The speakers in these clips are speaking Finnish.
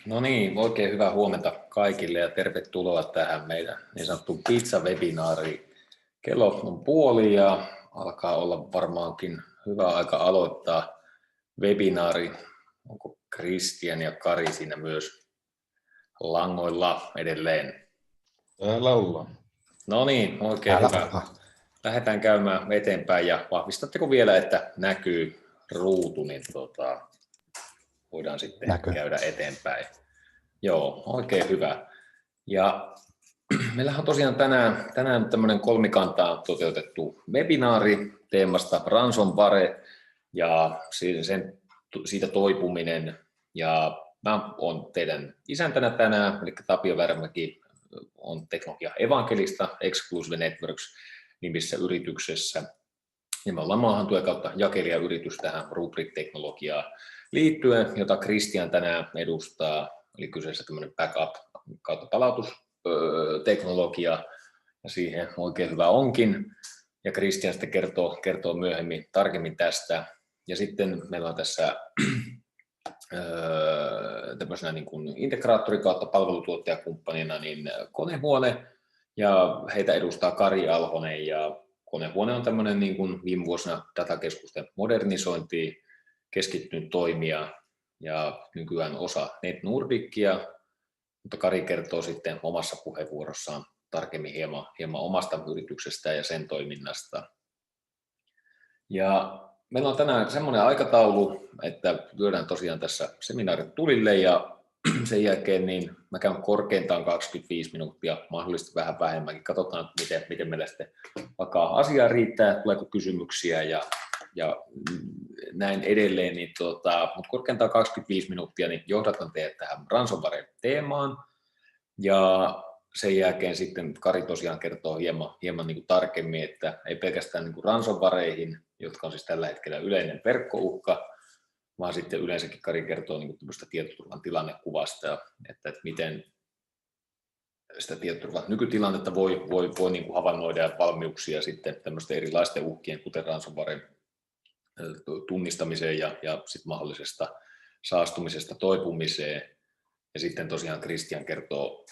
No niin, oikein hyvää huomenta kaikille ja tervetuloa tähän meidän niin sanottuun pizza-webinaariin. Kello on puoli ja alkaa olla varmaankin hyvä aika aloittaa webinaari. Onko Kristian ja Kari siinä myös langoilla edelleen? Täällä ollaan. No niin, oikein hyvä. Lähdetään käymään eteenpäin ja vahvistatteko vielä, että näkyy ruutu, niin voidaan sitten käydä eteenpäin. Joo, oikein hyvä. Ja meillähän on tosiaan tänään tämmöinen kolmikantaa toteutettu webinaari teemasta ransomware ja siitä toipuminen. Ja mä olen teidän isäntänä tänään, eli Tapio Värmäki on teknologia evankelista Exclusive Networks nimissä yrityksessä. Ja me ollaan maahantuoja kautta jakelijayritys tähän Rubrik-teknologiaan liittyen, jota Kristian tänään edustaa. Eli kyseessä tämmöinen backup kautta palautusteknologia, ja siihen oikein hyvä onkin. Ja Kristian sitten kertoo myöhemmin tarkemmin tästä. Ja sitten meillä on tässä tämmöisenä niin kuin integraattori kautta palvelutuottajakumppanina niin Konehuone, ja heitä edustaa Kari Alhonen, ja Konehuone on tämmöinen niin kuin viime vuosina datakeskusten modernisointiin keskittynyt toimija, ja nykyään osa Net Nordicia, mutta Kari kertoo sitten omassa puheenvuorossaan tarkemmin hieman omasta yrityksestä ja sen toiminnasta. Ja meillä on tänään semmoinen aikataulu, että lyödään tosiaan tässä seminaarit tulille, ja sen jälkeen niin mä käyn korkeintaan 25 minuuttia, mahdollisesti vähän vähemmänkin. Katsotaan, miten meillä sitten vaikka asiaa riittää, tuleeko kysymyksiä ja näin edelleen, mutta korkeintaan 25 minuuttia niin johdatan teidät tähän ransomware-teemaan, ja sen jälkeen sitten Kari tosiaan kertoo hieman niin kuin tarkemmin, että ei pelkästään niin kuin ransomwareihin, jotka on siis tällä hetkellä yleinen verkkouhka, vaan sitten yleensäkin Kari kertoo niin kuin tämmöistä tietoturvan tilannekuvasta, että miten sitä tietoturvan nykytilannetta voi niin kuin havainnoida ja valmiuksia sitten tämmöisten erilaisten uhkien, kuten ransomwaren tunnistamiseen ja sitten mahdollisesta saastumisesta toipumiseen. Ja sitten tosiaan Kristian kertoo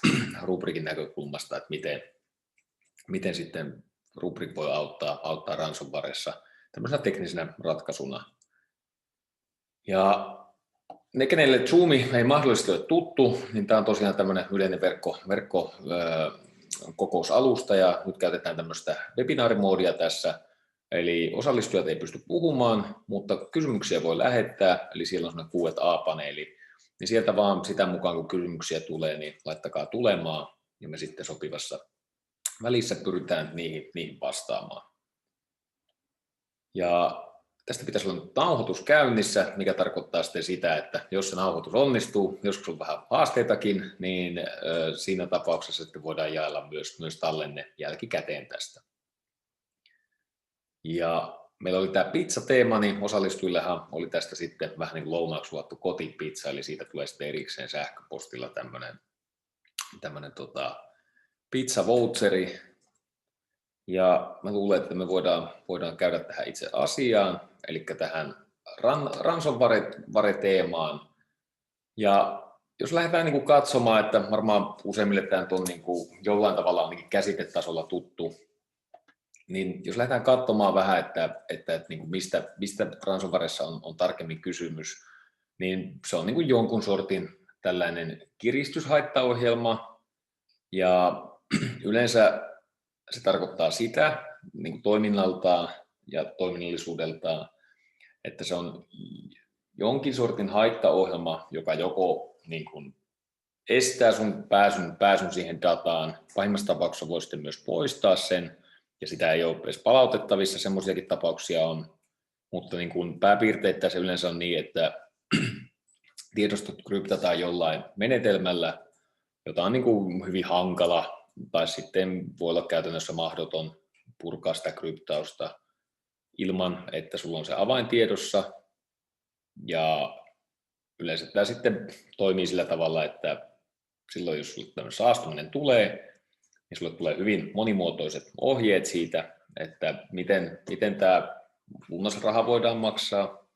Rubrikin näkökulmasta, että miten sitten Rubrik voi auttaa ransomwaressa tämmöisenä teknisenä ratkaisuna. Ja ne, kenelle Zoom ei mahdollisesti ole tuttu, niin tämä on tosiaan tämmöinen yleinen verkkokokousalusta, ja nyt käytetään tämmöistä webinaarimoodia tässä. Eli osallistujat ei pysty puhumaan, mutta kysymyksiä voi lähettää, eli siellä on semmoinen Q&A-paneeli. Niin sieltä vaan sitä mukaan, kun kysymyksiä tulee, niin laittakaa tulemaan, ja me sitten sopivassa välissä pyritään niihin vastaamaan. Ja tästä pitäisi olla nyt nauhoitus käynnissä, mikä tarkoittaa sitten sitä, että jos se nauhoitus onnistuu, joskus on vähän haasteitakin, niin siinä tapauksessa sitten voidaan jaella myös tallenne jälkikäteen tästä. Ja meillä oli tämä pizza-teema, niin osallistujillehan oli tästä sitten vähän niin kuin lounaaksi luvattu kotipizza, eli siitä tulee sitten erikseen sähköpostilla tämmöinen pizza-voucheri. Ja mä luulen, että me voidaan käydä tähän itse asiaan, eli tähän ransomware-teemaan. Ja jos lähdetään niin kuin katsomaan, että varmaan useimmille tämä on niin kuin jollain tavalla ainakin käsitetasolla tuttu, niin jos lähdetään katsomaan vähän, että niin kuin mistä ransomwaressa on tarkemmin kysymys, niin se on niin kuin jonkun sortin tällainen kiristyshaittaohjelma, ja yleensä se tarkoittaa sitä niin kuin toiminnaltaan ja toiminnallisuudeltaan, että se on jonkin sortin haittaohjelma, joka joko niin kuin estää sun pääsyn siihen dataan, pahimmassa tapauksessa voi sitten myös poistaa sen, ja sitä ei ole edes palautettavissa, semmoisiakin tapauksia on, mutta niin kuin pääpiirteittäin se yleensä on niin, että tiedostot kryptataan jollain menetelmällä, jota on niin kuin hyvin hankala, tai sitten voi olla käytännössä mahdoton purkaa sitä kryptausta ilman, että sulla on se avain tiedossa, ja yleensä tämä sitten toimii sillä tavalla, että silloin jos sulle tämmöinen saastuminen tulee, niin sulle tulee hyvin monimuotoiset ohjeet siitä, että miten tämä lunnasraha voidaan maksaa,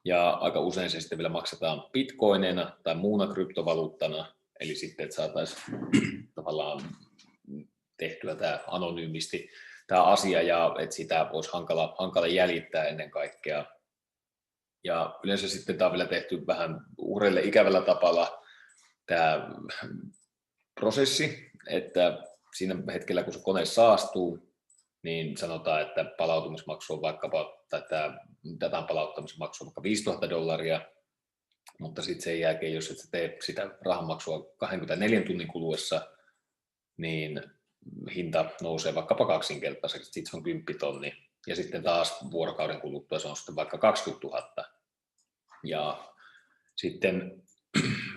ja aika usein se sitten vielä maksetaan bitcoineina tai muuna kryptovaluuttana, eli sitten, että saataisiin tavallaan tehtyä tämä anonyymisti tämä asia, ja että sitä olisi hankala jäljittää ennen kaikkea. Ja yleensä sitten tämä on vielä tehty vähän uhreille ikävällä tavalla tämä prosessi, että siinä hetkellä, kun se kone saastuu, niin sanotaan, että palautumismaksu on vaikkapa, tai tämä datan palauttamismaksu on vaikka $5,000, mutta sitten sen jälkeen, jos et tee sitä rahanmaksua 24 tunnin kuluessa, niin hinta nousee vaikkapa kaksinkertaiseksi, sitten se on 10 000, ja sitten taas vuorokauden kuluttua se on sitten vaikka 20 000. Ja sitten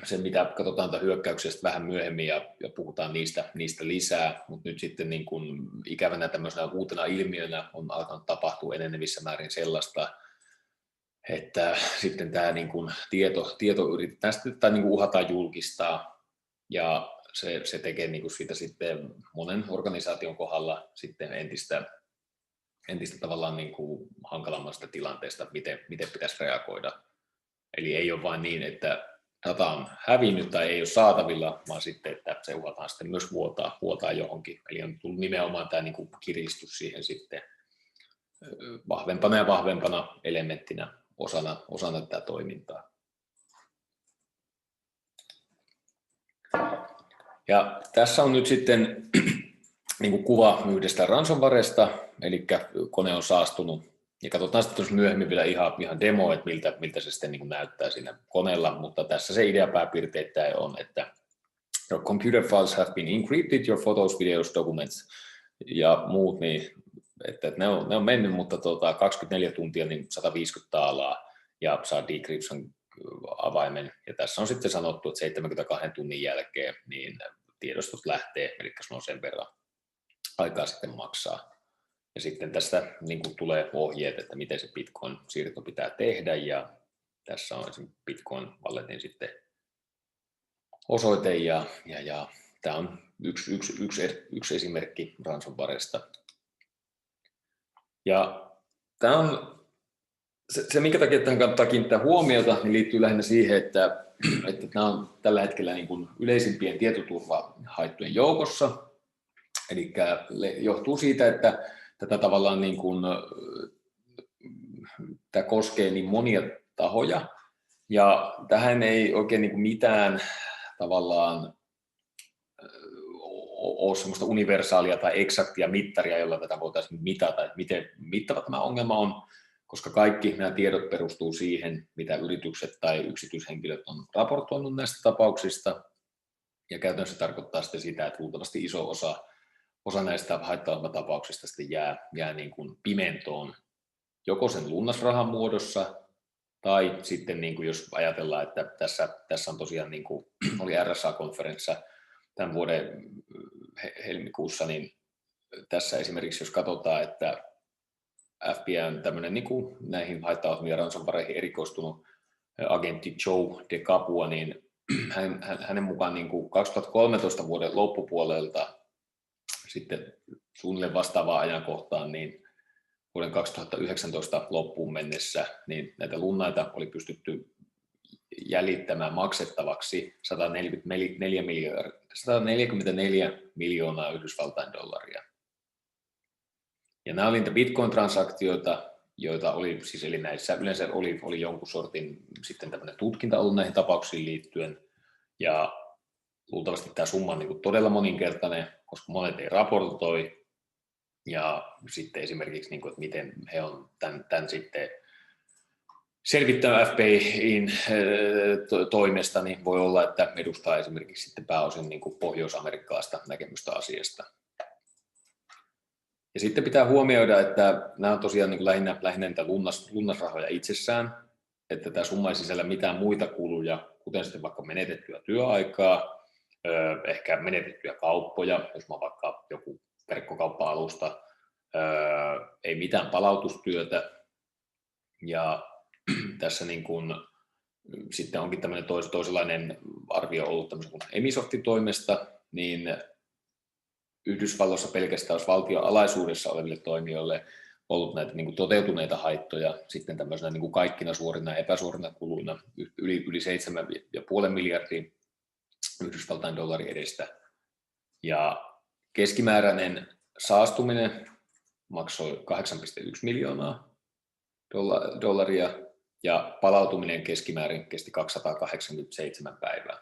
se, mitä katsotaan tämän hyökkäyksestä vähän myöhemmin ja puhutaan niistä lisää, mutta nyt sitten niin kuin ikävänä tämmöisenä uutena ilmiönä on alkanut tapahtua enenevissä määrin sellaista, että sitten tämä niin kuin tieto yritetään sitten, tai niin kuin uhataan julkistaa, ja se tekee niin kuin siitä sitten monen organisaation kohdalla sitten entistä tavallaan niin kuin hankalammasta tilanteesta, miten pitäisi reagoida. Eli ei ole vain niin, että data on hävinnyt tai ei ole saatavilla, vaan sitten, että se uhataan sitten myös vuotaa johonkin. Eli on tullut nimenomaan tämä niin kuin kiristys siihen sitten vahvempana ja vahvempana elementtinä osana tätä toimintaa. Ja tässä on nyt sitten niin kuin kuva yhdestä ransomwaresta, eli kone on saastunut. Ja katsotaan sitten myöhemmin vielä ihan demo, että miltä se sitten niin kuin näyttää siinä koneella, mutta tässä se idea pääpiirteittäin on, että your computer files have been encrypted, your photos, videos, documents ja muut, niin että ne on mennyt, mutta 24 tuntia niin 150 taalaa ja saa decryption avaimen. Ja tässä on sitten sanottu, että 72 tunnin jälkeen niin tiedostot lähtee, eli se on sen verran aikaa sitten maksaa. Ja sitten tästä niin kuin tulee ohjeet, että miten se Bitcoin-siirto pitää tehdä, ja tässä on esimerkiksi Bitcoin Walletin sitten osoite, ja tämä on yksi esimerkki ransomwaresta. Ja tämä on se, minkä takia tähän kannattaa kiinnittää huomiota, niin liittyy lähinnä siihen, että nämä on tällä hetkellä niin kuin yleisimpien tietoturvahaittojen joukossa. Eli johtuu siitä, että tätä tavallaan niin kuin, tämä koskee niin monia tahoja, ja tähän ei oikein niin kuin mitään tavallaan ole semmoista universaalia tai eksaktia mittaria, jolla tätä voitaisiin mitata, että miten mittava tämä ongelma on, koska kaikki nämä tiedot perustuu siihen, mitä yritykset tai yksityishenkilöt on raportoinut näistä tapauksista, ja käytännössä tarkoittaa sitten sitä, että luultavasti iso osa näistä haittaohjelmatapauksista sitten jää niin kuin pimentoon, joko sen lunnasrahan muodossa, tai sitten niin kuin jos ajatellaan, että tässä on tosiaan, niin kuin oli RSA-konferenssa tämän vuoden helmikuussa, niin tässä esimerkiksi jos katsotaan, että FBI on tämmöinen niin kuin näihin haittaohjelmiin ja ransomwareihin erikoistunut agentti Joe De Capua, niin hänen mukaan niin kuin 2013 vuoden loppupuolelta sitten suunnilleen vastaavaan ajankohtaan, niin vuoden 2019 loppuun mennessä, niin näitä lunnaita oli pystytty jäljittämään maksettavaksi 144 miljoonaa Yhdysvaltain dollaria. Ja nämä oli niitä Bitcoin-transaktioita, joita oli, siis eli näissä yleensä oli jonkun sortin sitten tämmöinen tutkinta ollut näihin tapauksiin liittyen, ja luultavasti tämä summa on niin kuin todella moninkertainen, koska monet ei raportoi, ja sitten esimerkiksi, niin kuin, että miten he on tämän sitten selvittänyt FBI:n toimesta, niin voi olla, että edustaa esimerkiksi sitten pääosin niin kuin pohjois-amerikkalaista näkemystä asiasta. Ja sitten pitää huomioida, että nämä on tosiaan niin kuin lähinnä niitä lunnasrahoja itsessään, että tämä summa ei sisällä mitään muita kuluja, kuten sitten vaikka menetettyä työaikaa, ehkä menetettyjä kauppoja, jos mä vaikka joku verkkokauppa-alusta, ei mitään palautustyötä, ja tässä niin kuin, sitten onkin tämmöinen toisenlainen arvio ollut tämmöisen kuin Emisoftin toimesta, niin Yhdysvalloissa pelkästään olisi valtion alaisuudessa oleville toimijoille ollut näitä niin kuin toteutuneita haittoja sitten tämmöisenä niin kuin kaikkina suorina ja epäsuorina kuluina yli 7,5 miljardia Yhdysvaltain dollarin edestä. Ja keskimääräinen saastuminen maksoi 8,1 miljoonaa dollaria ja palautuminen keskimäärin kesti 287 päivää.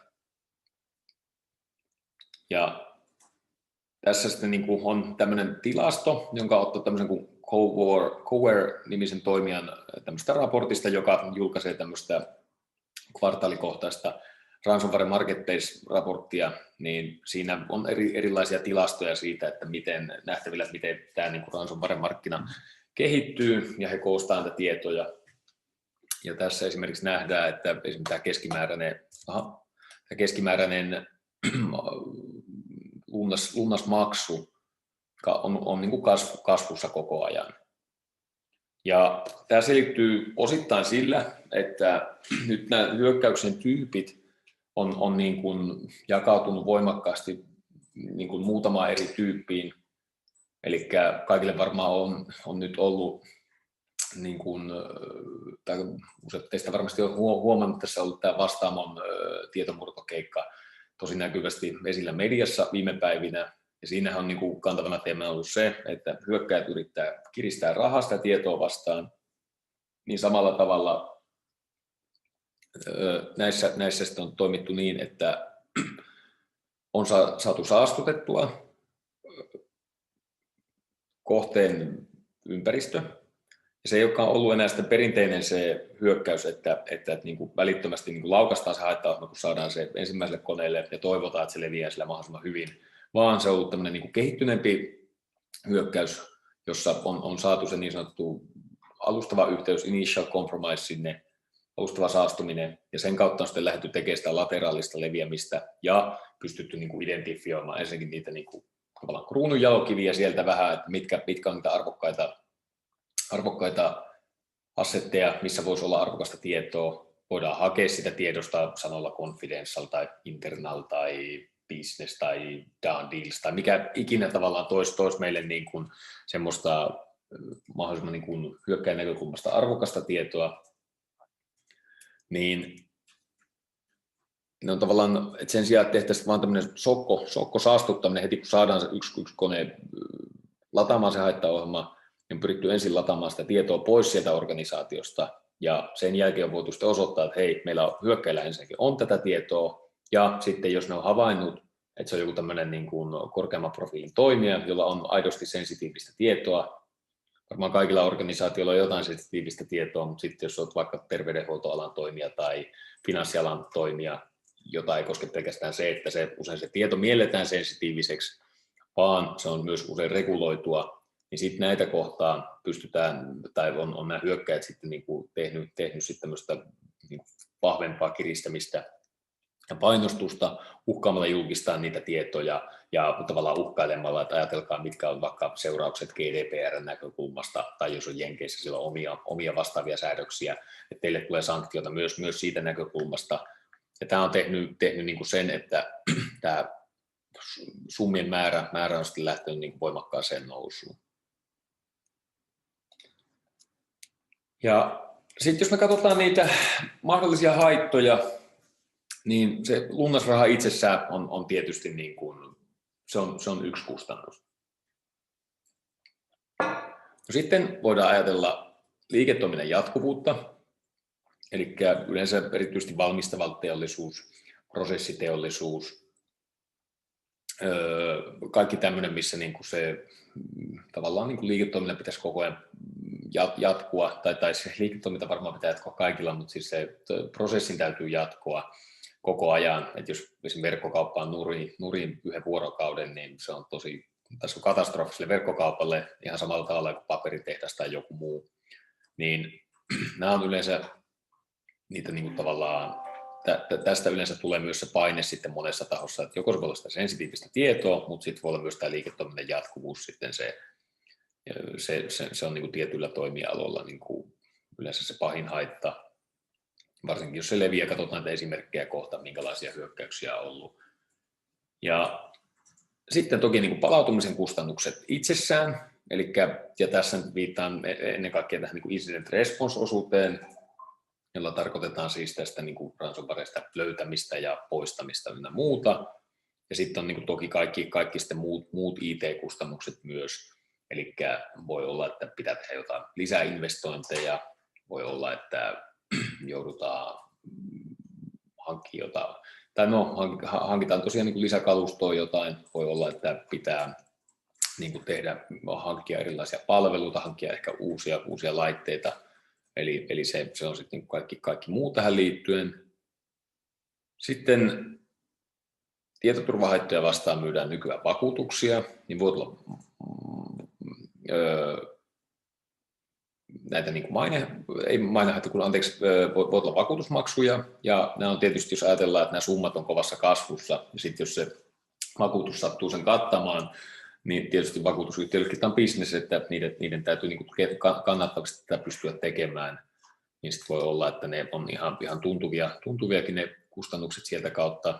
Ja tässä sitten niin kuin on tämmöinen tilasto, jonka ottaa tämmöisen kuin Coware-nimisen toimijan tämmöistä raportista, joka julkaisee tämmöistä kvartaalikohtaista Ransomware Marketplace-raporttia, niin siinä on erilaisia tilastoja siitä, että miten nähtävillä, että miten tämä niin kuin ransomware-markkina kehittyy, ja he koostaa näitä tietoja. Ja tässä esimerkiksi nähdään, että esimerkiksi tämä keskimääräinen lunnasmaksu on niin kuin kasvussa koko ajan. Ja tämä selittyy osittain sillä, että nyt nämä hyökkäyksen tyypit on niin kuin jakautunut voimakkaasti niin kuin muutamaan eri tyyppiin. Eli kaikille varmaan on nyt ollut, niin kuin, tai useat teistä varmasti on huomannut, että tässä on ollut tämä Vastaamon tietomurtokeikka tosi näkyvästi esillä mediassa viime päivinä. Ja siinähän on niin kuin kantavana teemana ollut se, että hyökkäjät yrittää kiristää rahasta tietoa vastaan, niin samalla tavalla näissä sitten on toimittu niin, että on saatu saastutettua kohteen ympäristö. Ja se ei olekaan ollut enää sitten perinteinen se hyökkäys, että niin kuin välittömästi niin kuin laukaistaan se haittaohjelma, kun saadaan se ensimmäiselle koneelle ja toivotaan, että se leviää sillä mahdollisimman hyvin, vaan se on ollut tämmöinen niin kuin kehittyneempi hyökkäys, jossa on saatu se niin sanottu alustava yhteys, initial compromise sinne, alustava saastuminen, ja sen kautta on sitten lähdetty tekemään sitä lateraalista leviämistä ja pystytty niin kuin identifioimaan ensinnäkin niitä niin kuin kruununjalokiviä sieltä vähän, että mitkä on niitä arvokkaita assetteja, missä voisi olla arvokasta tietoa. Voidaan hakea sitä tiedosta sanoilla confidential tai internal tai business tai done deals tai mikä ikinä tavallaan toisi meille niin kuin semmoista mahdollisimman niin kuin hyökkäjän näkökulmasta arvokasta tietoa, niin ne on tavallaan, että sen sijaan tehtäisiin vaan tämmöinen sokko saastuttaminen heti kun saadaan se yksi kone lataamaan se haittaohjelma, niin on pyritty ensin lataamaan sitä tietoa pois sieltä organisaatiosta ja sen jälkeen on voitu sitten osoittaa, että hei, meillä on hyökkäillä ensinnäkin on tätä tietoa ja sitten jos ne on havainnut, että se on joku tämmöinen niin kuin korkeamman profiilin toimija, jolla on aidosti sensitiivistä tietoa. Varmaan kaikilla organisaatioilla on jotain sensitiivistä tietoa, mutta sitten jos olet vaikka terveydenhuoltoalan toimija tai finanssialan toimija, jota ei koske pelkästään se, että usein se tieto mielletään sensitiiviseksi, vaan se on myös usein reguloitua, niin sitten näitä kohtaan pystytään, tai on nämä hyökkäjät sitten niin kuin tehnyt sitten tämmöistä niin kuin vahvempaa kiristämistä ja painostusta uhkaamalla julkistaa niitä tietoja ja tavallaan uhkailemalla, että ajatelkaa mitkä on vaikka seuraukset GDPR:n näkökulmasta tai jos on Jenkeissä sillä on omia vastaavia säädöksiä, että teille tulee sanktioita myös siitä näkökulmasta. Ja tämä on tehnyt niin kuin sen, että tämä summien määrä on sitten lähtenyt niin kuin voimakkaaseen nousuun. Ja sitten jos me katsotaan niitä mahdollisia haittoja, niin se lunnasraha itsessään on tietysti niin kuin, se on yksi kustannus. No sitten voidaan ajatella liiketoiminnan jatkuvuutta, eli yleensä erityisesti valmistava teollisuus, prosessiteollisuus, kaikki tämmöinen, missä niin kuin se tavallaan niin kuin liiketoiminnan pitäisi koko ajan jatkua, tai se liiketoiminta varmaan pitää jatkoa kaikilla, mutta siis se prosessin täytyy jatkoa koko ajan, että jos esimerkiksi verkkokauppa on nurin yhden vuorokauden, niin se on tässä on katastrofiselle verkkokaupalle ihan samalla tavalla kuin paperitehdas tai joku muu, niin nämä on yleensä niitä niin kuin tavallaan, tästä yleensä tulee myös se paine sitten monessa tahossa, että joko se voi olla sitä sensitiivistä tietoa, mutta sitten voi olla myös tämä liiketoiminnan jatkuvuus sitten se on niin kuin tietyillä toimialoilla niin kuin yleensä se pahin haitta. Varsinkin jos se leviää, katsotaan näitä esimerkkejä kohta, minkälaisia hyökkäyksiä on ollut. Ja sitten toki niin kuin palautumisen kustannukset itsessään, ja tässä nyt viittaan ennen kaikkea tähän niin kuin incident response-osuuteen, jolla tarkoitetaan siis tästä niin kuin ransomwaresta löytämistä ja poistamista ynnä muuta. Ja sitten on niin kuin toki kaikki sitten muut IT-kustannukset myös. Eli voi olla, että pitää tehdä jotain lisäinvestointeja, voi olla, että joudutaan hankkimaan jotain, tai hankitaan tosiaan niin kuin lisäkalustoa jotain, voi olla, että pitää niin kuin hankkia erilaisia palveluita, hankkia ehkä uusia laitteita, eli se on sitten kaikki muu tähän liittyen. Sitten tietoturvahaittoja vastaan myydään nykyään vakuutuksia, niin voi tulla näitä niin kuin voi olla vakuutusmaksuja, ja nämä on tietysti, jos ajatellaan, että nämä summat on kovassa kasvussa, ja sitten jos se vakuutus sattuu sen kattamaan, niin tietysti vakuutusyhtiöillekin on business, että niiden täytyy niin kuin kannattavasti tätä pystyä tekemään, niin sitten voi olla, että ne on ihan tuntuviakin ne kustannukset sieltä kautta.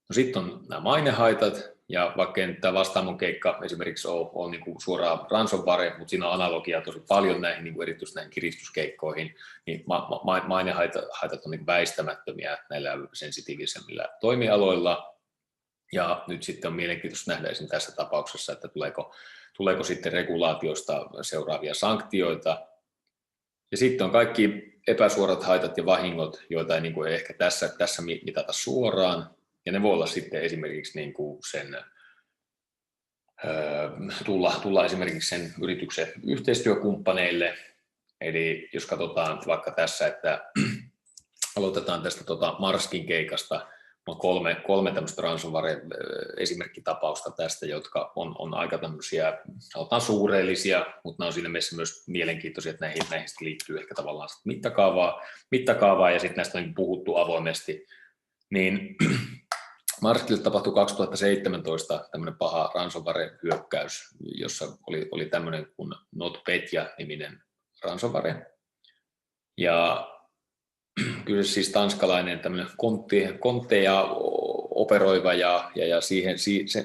No sitten on nämä mainehaitat, ja vaikka ei nyt tämä Vastaamon keikka esimerkiksi ole niin kuin suoraan ransomware, mutta siinä on analogiaa tosi paljon näihin, niin kuin erityisesti näihin kiristyskeikkoihin, niin mainehaitat on niin kuin väistämättömiä näillä sensitiivisemmillä toimialoilla. Ja nyt sitten on mielenkiintoista nähdä esimerkiksi tässä tapauksessa, että tuleeko sitten regulaatiosta seuraavia sanktioita. Ja sitten on kaikki epäsuorat haitat ja vahingot, joita ei niin kuin ehkä tässä mitata suoraan. Ja ne voi olla sitten esimerkiksi niin kuin tulla esimerkiksi sen yrityksen yhteistyökumppaneille. Eli jos katsotaan vaikka tässä, että aloitetaan tästä Marskin keikasta, on kolme tämmöistä ransomware-esimerkkitapausta tästä, jotka on aika tämmöisiä, sanotaan suureellisia, mutta nämä on siinä mielessä myös mielenkiintoisia, että näihin liittyy ehkä tavallaan mittakaavaa ja sitten näistä on puhuttu avoimesti. Niin Marskille tapahtui 2017 tämmöinen paha ransomware-hyökkäys, jossa oli tämmöinen kuin NotPetya-niminen ransomware. Ja kyllä siis tanskalainen tämmöinen kontteja operoiva ja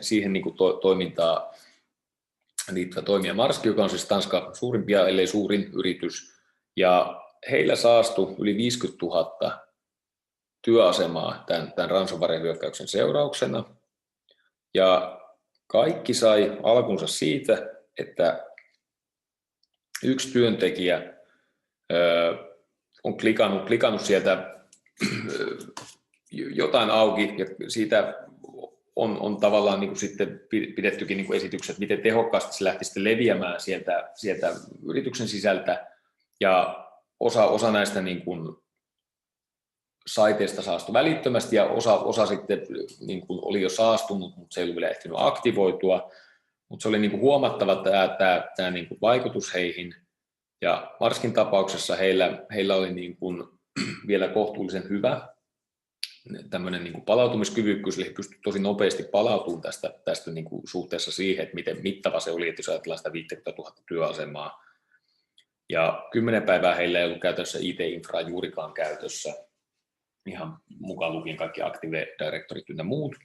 siihen niin kuin toimintaa liittyvä toimija Marski, joka on siis Tanskan suurimpia, ellei suurin yritys. Ja heillä saastui yli 50 000 työasemaa tämän ransomware-hyökkäyksen seurauksena. Ja kaikki sai alkunsa siitä, että yksi työntekijä on klikannut sieltä jotain auki, ja siitä on tavallaan niin kuin sitten pidettykin niin kuin esitykset, miten tehokkaasti se lähti sitten leviämään sieltä yrityksen sisältä, ja osa näistä niin kuin saiteista saastui välittömästi, ja osa sitten niin kuin oli jo saastunut, mutta se ei ollut vielä ehtinyt aktivoitua, mutta se oli niin kuin huomattava tämä niin kuin vaikutus heihin. Ja Marskin tapauksessa heillä oli niin kuin vielä kohtuullisen hyvä tämmöinen niin kuin palautumiskyvykkyys, eli he pystyivät tosi nopeasti palautumaan tästä niin kuin suhteessa siihen, että miten mittava se oli, että jos ajatellaan sitä 50 000 työasemaa. Ja 10 päivää heillä ei ollut käytössä IT-infraa juurikaan käytössä, ihan mukaan lukien kaikki Active Directorit ynnä muut.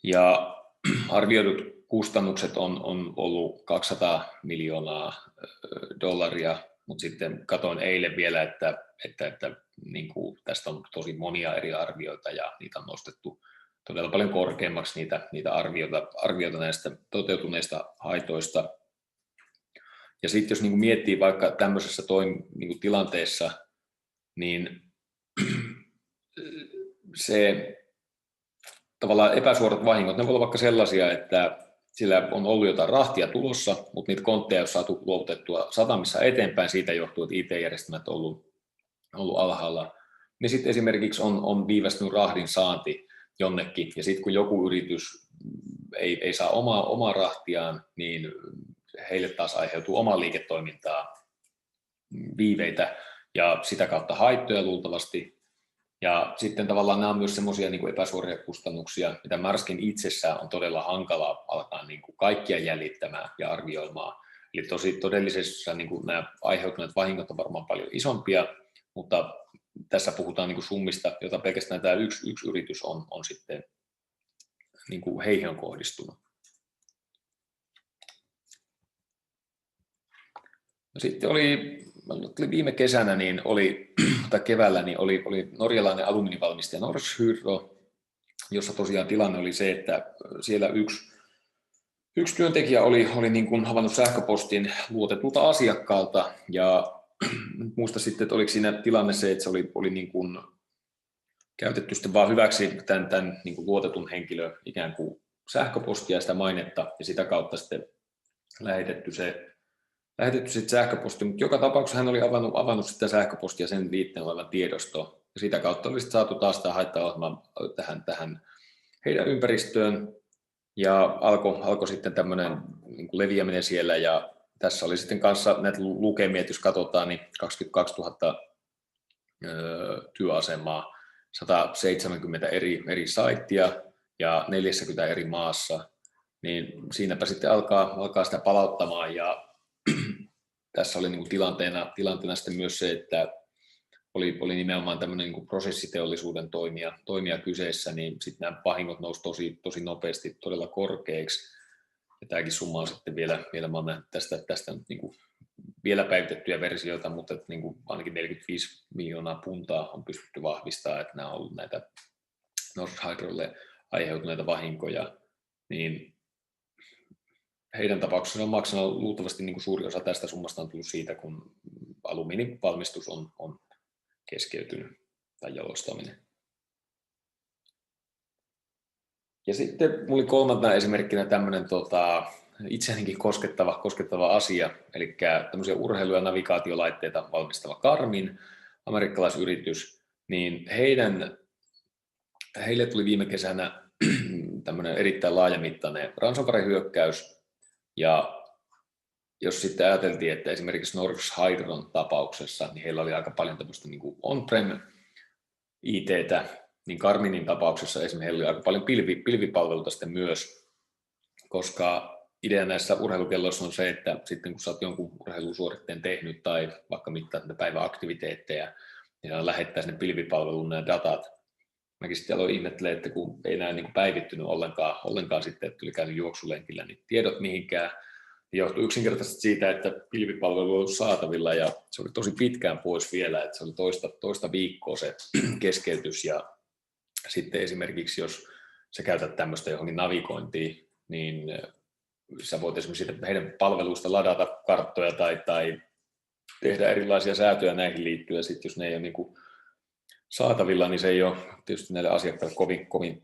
Ja arvioidut kustannukset on ollut $200 miljoonaa, mutta sitten katsoin eilen vielä, että niin kuin tästä on tosi monia eri arvioita ja niitä on nostettu todella paljon korkeammaksi niitä arvioita näistä toteutuneista haitoista. Ja sitten jos niin kuin miettii vaikka tämmöisessä niin kuin tilanteessa, niin se tavallaan epäsuorat vahingot, ne voi olla vaikka sellaisia, että sillä on ollut jotain rahtia tulossa, mutta niitä kontteja ei ole saatu luovutettua satamissa eteenpäin, siitä johtuu, että IT-järjestelmät on ollut alhaalla. Niin sitten esimerkiksi on viivästynyt rahdin saanti jonnekin, ja sitten kun joku yritys ei saa omaa rahtiaan, niin heille taas aiheutuu omaa liiketoimintaa viiveitä, ja sitä kautta haittoja luultavasti. Ja sitten tavallaan nämä on myös semmoisia niin kuin epäsuoria kustannuksia, mitä Marskin itsessään on todella hankalaa alkaa niin kuin kaikkia jäljittämään ja arvioimaan. Eli todellisessa niin kuin nämä aiheutuneet vahingot on varmaan paljon isompia, mutta tässä puhutaan niin kuin summista, jota pelkästään tämä yksi yritys on sitten niin kuin heihin on kohdistunut. No sitten oli viime kesänä niin tai keväällä niin oli norjalainen alumiinivalmistaja Norsk-Hydro, jossa tosiaan tilanne oli se, että siellä yksi työntekijä oli niin kuin havainnut sähköpostin luotetulta asiakkaalta, ja muista sitten, että oliko siinä tilanne se, että se oli niin kuin käytetty sitten vaan hyväksi tämän niin kuin luotetun henkilön ikään kuin sähköpostia ja sitä mainetta, ja sitä kautta sitten lähetetty sitten sähköposti, mutta joka tapauksessa hän oli avannut sitä sähköpostia sen liitteen olevan tiedosto, ja sitä kautta oli sitten saatu taas tämä haittaohjelma tähän heidän ympäristöön, ja alkoi sitten tämmöinen niin kuin leviäminen siellä, ja tässä oli sitten kanssa näitä lukemia, että jos katsotaan, niin 22 000 työasemaa, 170 eri saittia ja 40 eri maassa, niin siinäpä sitten alkaa sitä palauttamaan, ja tässä oli niin kuin tilanteena sitten myös se, että oli nimenomaan tämmöinen niin kuin prosessiteollisuuden toimija kyseessä, niin sitten nämä vahingot nousi tosi nopeasti todella korkeiksi. Ja tämäkin summa on sitten vielä mä olen nähnyt tästä niin kuin vielä päivitettyjä versioita, mutta että niin kuin ainakin 45 miljoonaa puntaa on pystytty vahvistamaan, että nämä on ollut näitä Norsk-Hydrolle aiheutuneita vahinkoja, niin heidän tapauksessaan on maksanut luultavasti niin kuin suuri osa tästä summasta on tullut siitä, kun alumiinivalmistus on keskeytynyt tai jalostaminen. Ja sitten minulla oli kolmantena esimerkkinä tämmöinen itseänikin koskettava asia, eli tämmöisiä urheilu- ja navigaatiolaitteita valmistava Garmin, amerikkalaisyritys, niin heille tuli viime kesänä tämmöinen erittäin laajamittainen ransomware-hyökkäys, ja jos sitten ajateltiin, että esimerkiksi Norsk-Hydron tapauksessa, niin heillä oli aika paljon tämmöistä niin kuin on-prem IT:tä, niin Garminin tapauksessa esimerkiksi heillä oli aika paljon pilvipalveluita sitten myös, koska idea näissä urheilukelloissa on se, että sitten kun sä oot jonkun urheilusuoritteen tehnyt tai vaikka mittaat päiväaktiviteetteja, niin lähettää sinne pilvipalveluun nämä datat. Mäkin sitten aloin ihmettelemään, että kun ei näin niin kuin päivittynyt ollenkaan sitten, että tuli käynyt juoksulenkillä, niin tiedot mihinkään. Johtui yksinkertaisesti siitä, että pilvipalvelu oli saatavilla ja se oli tosi pitkään pois vielä, että se oli toista viikkoa se keskeytys, ja sitten esimerkiksi jos sä käytät tämmöistä johonkin navigointiin, niin sä voit esimerkiksi heidän palveluista ladata karttoja tai tehdä erilaisia säätöjä näihin liittyen, ja sitten jos ne ei ole niin kuin saatavilla, niin se ei ole tietysti näille asiakkaille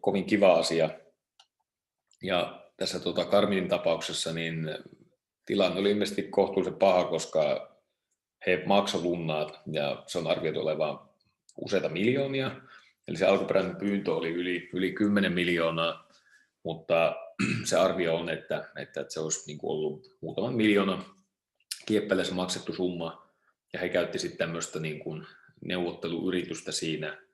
kovin kiva asia. Ja tässä Garminin tapauksessa niin tilanne oli ilmeisesti kohtuullisen paha, koska he maksoi lunnaat ja se on arvioitu olevan useita miljoonia. Eli se alkuperäinen pyyntö oli yli 10 miljoonaa, mutta se arvio on, että se olisi niin kuin ollut muutaman miljoonan kieppeillä maksettu summa, ja he käytti sitten tämmöistä niin kuin neuvotteluyritystä siinä.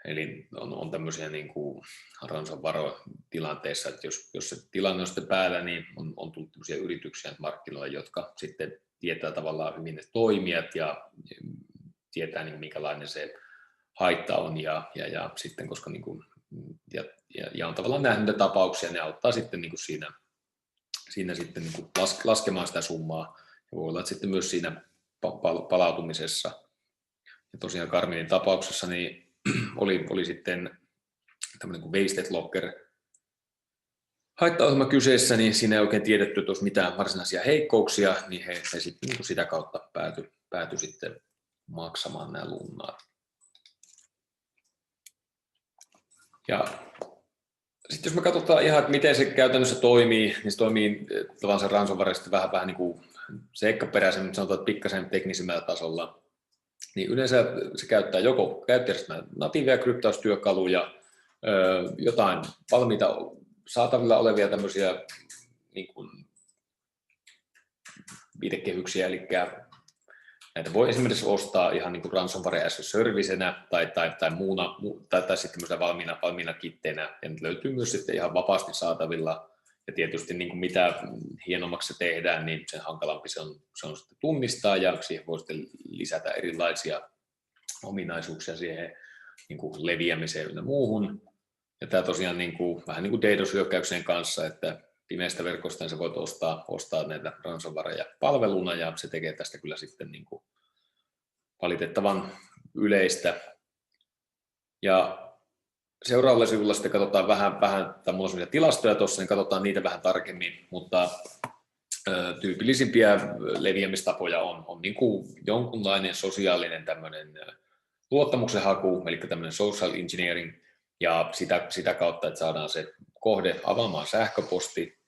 Eli on tämmöisiä niin kuin ransonvaro-tilanteissa, että jos se tilanne on sitten päällä, niin on tullut tämmöisiä yrityksiä markkinoilla, jotka sitten tietää tavallaan hyvin ne toimijat ja tietää, niin minkälainen se haitta on, ja sitten koska niin kuin, ja on tavallaan nähnyt niitä tapauksia, ne auttaa sitten niin kuin siinä sitten niin kuin laskemaan sitä summaa, ja voi olla, että sitten myös siinä palautumisessa. Ja tosiaan Garminin tapauksessa niin oli sitten tämmöinen kuin Wasted Locker haittaohjelma kyseessä, niin siinä ei oikein tiedetty, että olisi mitään varsinaisia heikkouksia, niin he sitten niin kuin sitä kautta päätyi sitten maksamaan nämä lunnaat. Ja sitten jos me katsotaan ihan, että miten se käytännössä toimii, niin se toimii tavallaan se ransomware vähän niin kuin seikkaperäisemmin, sanotaan, että pikkasen teknisemmällä tasolla. Niin yleensä se käyttää joko käyttäjärjestelmän natiiveja kryptaustyökaluja, jotain valmiita saatavilla olevia tämmöisiä niin kuin viitekehyksiä, eli näitä voi esimerkiksi ostaa ihan niin kuin ransomware as a servicenä tai muuna, tai sitten valmiina kitteinä, ja ne löytyy myös sitten ihan vapaasti saatavilla, ja tietysti niin kuin mitä hienommaksi se tehdään, niin sen hankalampi se on sitten tunnistaa, ja siihen voi sitten lisätä erilaisia ominaisuuksia siihen niin leviämiseen ja muuhun. Ja tämä tosiaan vähän niin kuin DDoS-hyökkäyksen kanssa, että pimeästä verkosta, niin sä voit ostaa näitä ransomwareja palveluna, ja se tekee tästä kyllä sitten niin kuin valitettavan yleistä. Ja seuraavalla sivulla sitten katsotaan vähän tai mulla on sellaisia tilastoja tuossa, niin katsotaan niitä vähän tarkemmin, mutta tyypillisimpiä leviämistapoja on niin kuin jonkunlainen sosiaalinen tämmöinen luottamuksen haku, eli tämmöinen social engineering, ja sitä kautta, että saadaan se kohde avaamaan sähköposti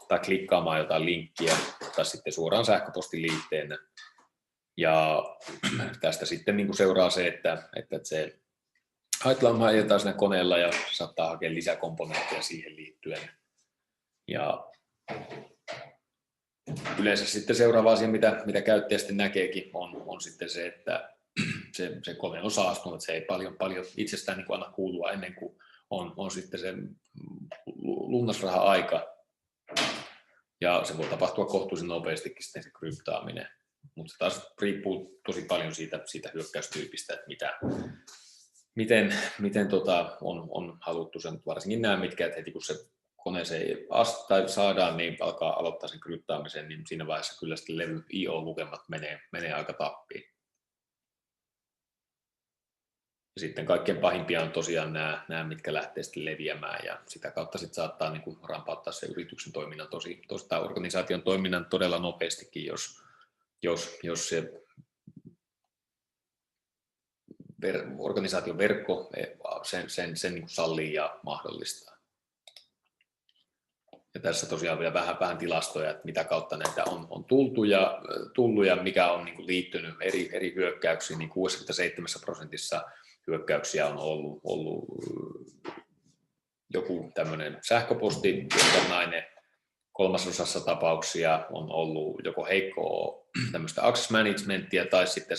tai klikkaamaan jotain linkkiä tai sitten suoraan sähköpostiliitteenä. Ja tästä sitten niin kuin seuraa se, että se haittelauma ajetaan siinä koneella ja saattaa hakea lisäkomponentteja siihen liittyen. Ja yleensä sitten seuraava asia, mitä käyttäjä sitten näkeekin, on sitten se, että se kone on saastunut, että se ei paljon itsestään niin kuin anna kuulua ennen kuin on sitten se lunnasraha-aika. Ja se voi tapahtua kohtuullisen nopeastikin sitten se kryptaaminen. Mutta se taas riippuu tosi paljon siitä hyökkäystyypistä, että miten on haluttu sen, varsinkin nämä, mitkä heti kun se koneeseen saadaan, niin alkaa aloittaa sen kryptaamisen, niin siinä vaiheessa kyllä sitten levy IO-lukemat menee aika tappiin. Ja sitten kaikkein pahimpia on tosiaan nämä mitkä lähtee sitten leviämään, ja sitä kautta sitten saattaa niin kuin rampauttaa se yrityksen toiminnan tai organisaation toiminnan todella nopeastikin, jos se organisaation verkko sen niin kuin sallii ja mahdollistaa. Ja tässä tosiaan vielä vähän tilastoja, että mitä kautta näitä on tullut ja mikä on niin kuin liittynyt eri hyökkäyksiin, niin 67% hyökkäyksiä on ollut joku tämmöinen sähköposti, johdonnainen. 3% tapauksia on ollut joko heikkoa tämmöistä access managementia tai sitten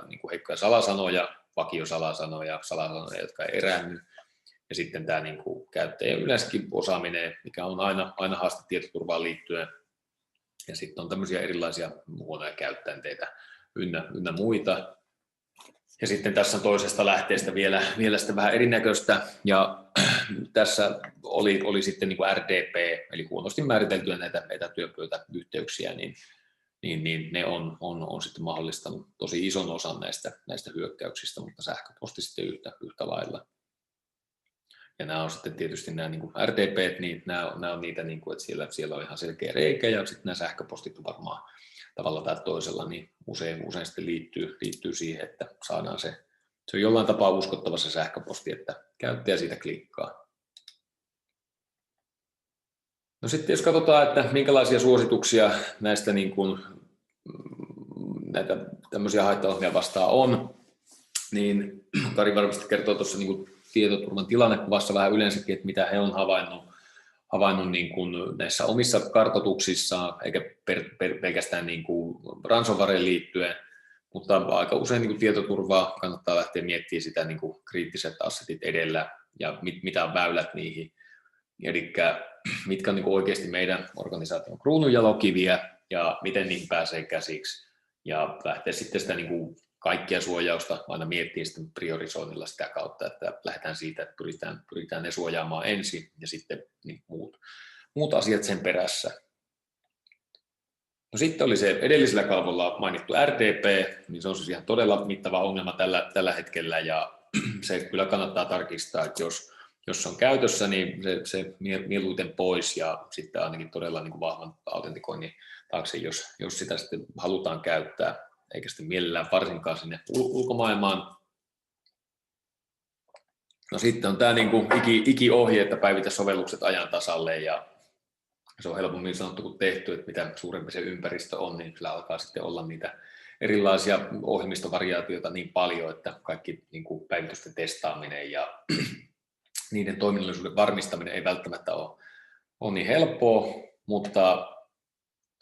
niin kuin heikkoja salasanoja, vakiosalasanoja, jotka ei eräänny. Ja sitten tämä niin kuin käyttäjän yleensäkin osaaminen, mikä on aina haaste tietoturvaan liittyen. Ja sitten on tämmöisiä erilaisia huonoja käytänteitä ynnä muita. Ja sitten tässä on toisesta lähteestä vielä sitten vähän erinäköistä, ja tässä oli sitten niin kuin RDP, eli huonosti määriteltyjä näitä etätyöpöytäyhteyksiä, niin ne on sitten mahdollistanut tosi ison osan näistä hyökkäyksistä, mutta sähköposti sitten yhtä lailla. Ja nämä on sitten tietysti nämä niin kuin RDP, niin nämä on niitä, niin kuin, että siellä on ihan selkeä reikä, ja sitten nämä sähköpostit varmaan tavalla tai toisella, niin usein sitten liittyy siihen, että saadaan se on jollain tapaa uskottava se sähköposti, että käyttäjä siitä klikkaa. No sitten jos katsotaan, että minkälaisia suosituksia näistä niin kuin, näitä tämmöisiä haittaohjelmia vastaan on, niin Kari varmasti kertoo tuossa niin kuin tietoturvan tilannekuvassa vähän yleensäkin, että mitä he on havainnut niin kuin näissä omissa kartoituksissaan, eikä pelkästään niin kuin ransomwareen liittyen, mutta aika usein niin kuin tietoturvaa kannattaa lähteä miettimään sitä niin kuin kriittiset assetit edellä ja mitä on väylät niihin. Eli mitkä on niin kuin oikeasti meidän organisaation kruununjalokiviä ja miten niihin pääsee käsiksi. Ja lähteä sitten sitä niin kuin kaikkia suojausta aina miettimään sitten priorisoinnilla sitä kautta, että lähdetään siitä, että pyritään ne suojaamaan ensin ja sitten niin muut asiat sen perässä. No sitten oli se edellisellä kalvolla mainittu RDP, niin se on siis ihan todella mittava ongelma tällä hetkellä, ja se kyllä kannattaa tarkistaa, että jos se on käytössä, niin se mieluiten pois, ja sitten ainakin todella niin kuin vahvan autentikoinnin taakse, jos sitä sitten halutaan käyttää, eikä sitten mielellään varsinkaan sinne ulkomaailmaan. No sitten on tämä niin kuin ikiohje, että päivitä sovellukset ajan tasalle, ja se on helpommin sanottu kuin tehty, että mitä suurempi se ympäristö on, niin sillä alkaa sitten olla niitä erilaisia ohjelmistovariaatioita niin paljon, että kaikki niin kuin päivitysten testaaminen ja niiden toiminnallisuuden varmistaminen ei välttämättä ole niin helppoa, mutta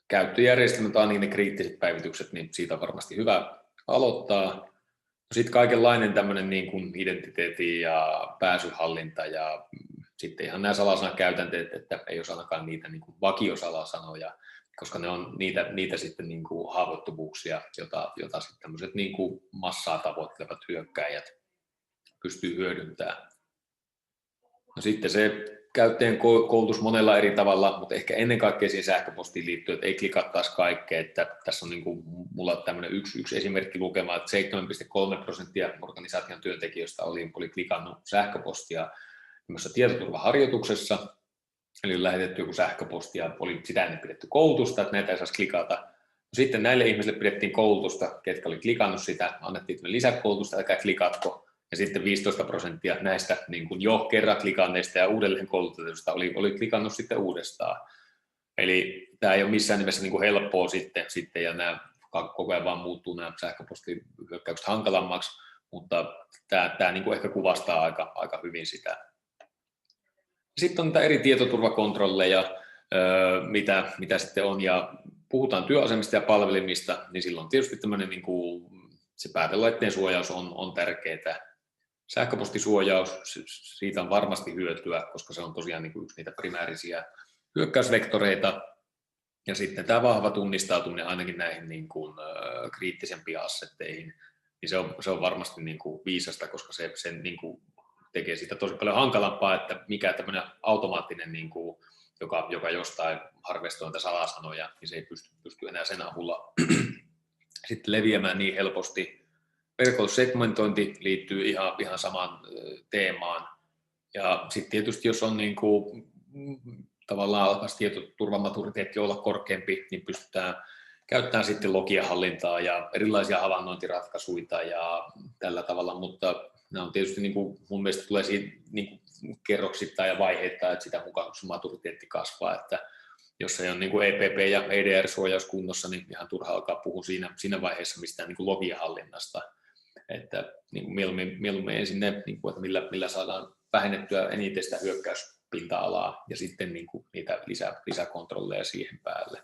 käyttöjärjestelmät on niin ne kriittiset päivitykset, niin siitä on varmasti hyvä aloittaa. Sitten kaikenlainen tämmöinen niin kuin identiteetti ja pääsyhallinta ja sitten ihan nämä salasanakäytänteet, että ei ole ainakaan niitä niin kuin vakiosalasanoja, koska ne on niitä sitten niin kuin haavoittuvuuksia, jota sitten tämmöiset niin kuin massaa tavoittelevat hyökkääjät pystyy hyödyntämään. No sitten se käyttäjän koulutus monella eri tavalla, mutta ehkä ennen kaikkea siihen sähköpostiin liittyy, että ei klikattaisi kaikkea. Että tässä on niin kuin, mulla on tämmöinen yksi esimerkki lukema, että 7,3% organisaation työntekijöistä oli klikannut sähköpostia tietoturvaharjoituksessa, eli lähetetty joku sähköposti ja oli sitä ennen pidetty koulutusta, että näitä ei saisi klikata. Sitten näille ihmisille pidettiin koulutusta, ketkä oli klikannut sitä, annettiin lisäkoulutusta, älkää klikatko. Ja sitten 15% näistä niin kuin jo kerran klikanneista ja uudelleen koulutetusta oli klikannut sitten uudestaan. Eli tämä ei ole missään nimessä niin kuin helppoa sitten ja nämä koko ajan vaan muuttuu nämä sähköpostihyökkäykset hankalammaksi, mutta tämä niin kuin ehkä kuvastaa aika hyvin sitä. Sitten on niitä eri tietoturvakontrolleja, mitä sitten on, ja puhutaan työasemista ja palvelimista, niin silloin tietysti tämmöinen niin kuin se päätelaitteen suojaus on tärkeää. Sähköpostisuojaus, siitä on varmasti hyötyä, koska se on tosiaan niin kuin yksi niitä primäärisiä hyökkäysvektoreita. Ja sitten tämä vahva tunnistautuminen ainakin näihin niin kuin kriittisempiin assetteihin, niin se on varmasti niin kuin viisasta, koska se niin kuin tekee siitä tosi paljon hankalampaa, että mikä tämmöinen automaattinen, niin kuin, joka jostain harvestoi niitä salasanoja, niin se ei pysty enää sen avulla sitten leviämään niin helposti. Verkkosegmentointi liittyy ihan samaan teemaan. Ja sitten tietysti, jos on niin kuin, tavallaan alkaisi tietoturvamaturiteetti olla korkeampi, niin pystytään käyttämään sitten logien hallintaa ja erilaisia havainnointiratkaisuja ja tällä tavalla, mutta nämä on tietysti niin kuin, mun mielestä tulee siitä niin kuin kerroksittain ja vaiheittain, että sitä mukaan se maturiteetti kasvaa, että jos ei ole niin kuin EPP ja EDR-suojaus kunnossa, niin ihan turha alkaa puhua siinä vaiheessa mistään niin kuin logien hallinnasta. Että niin kuin mieluummin ensin ne, niin kuin, että millä saadaan vähennettyä eniten sitä hyökkäyspinta-alaa ja sitten niin kuin niitä lisäkontrolleja siihen päälle.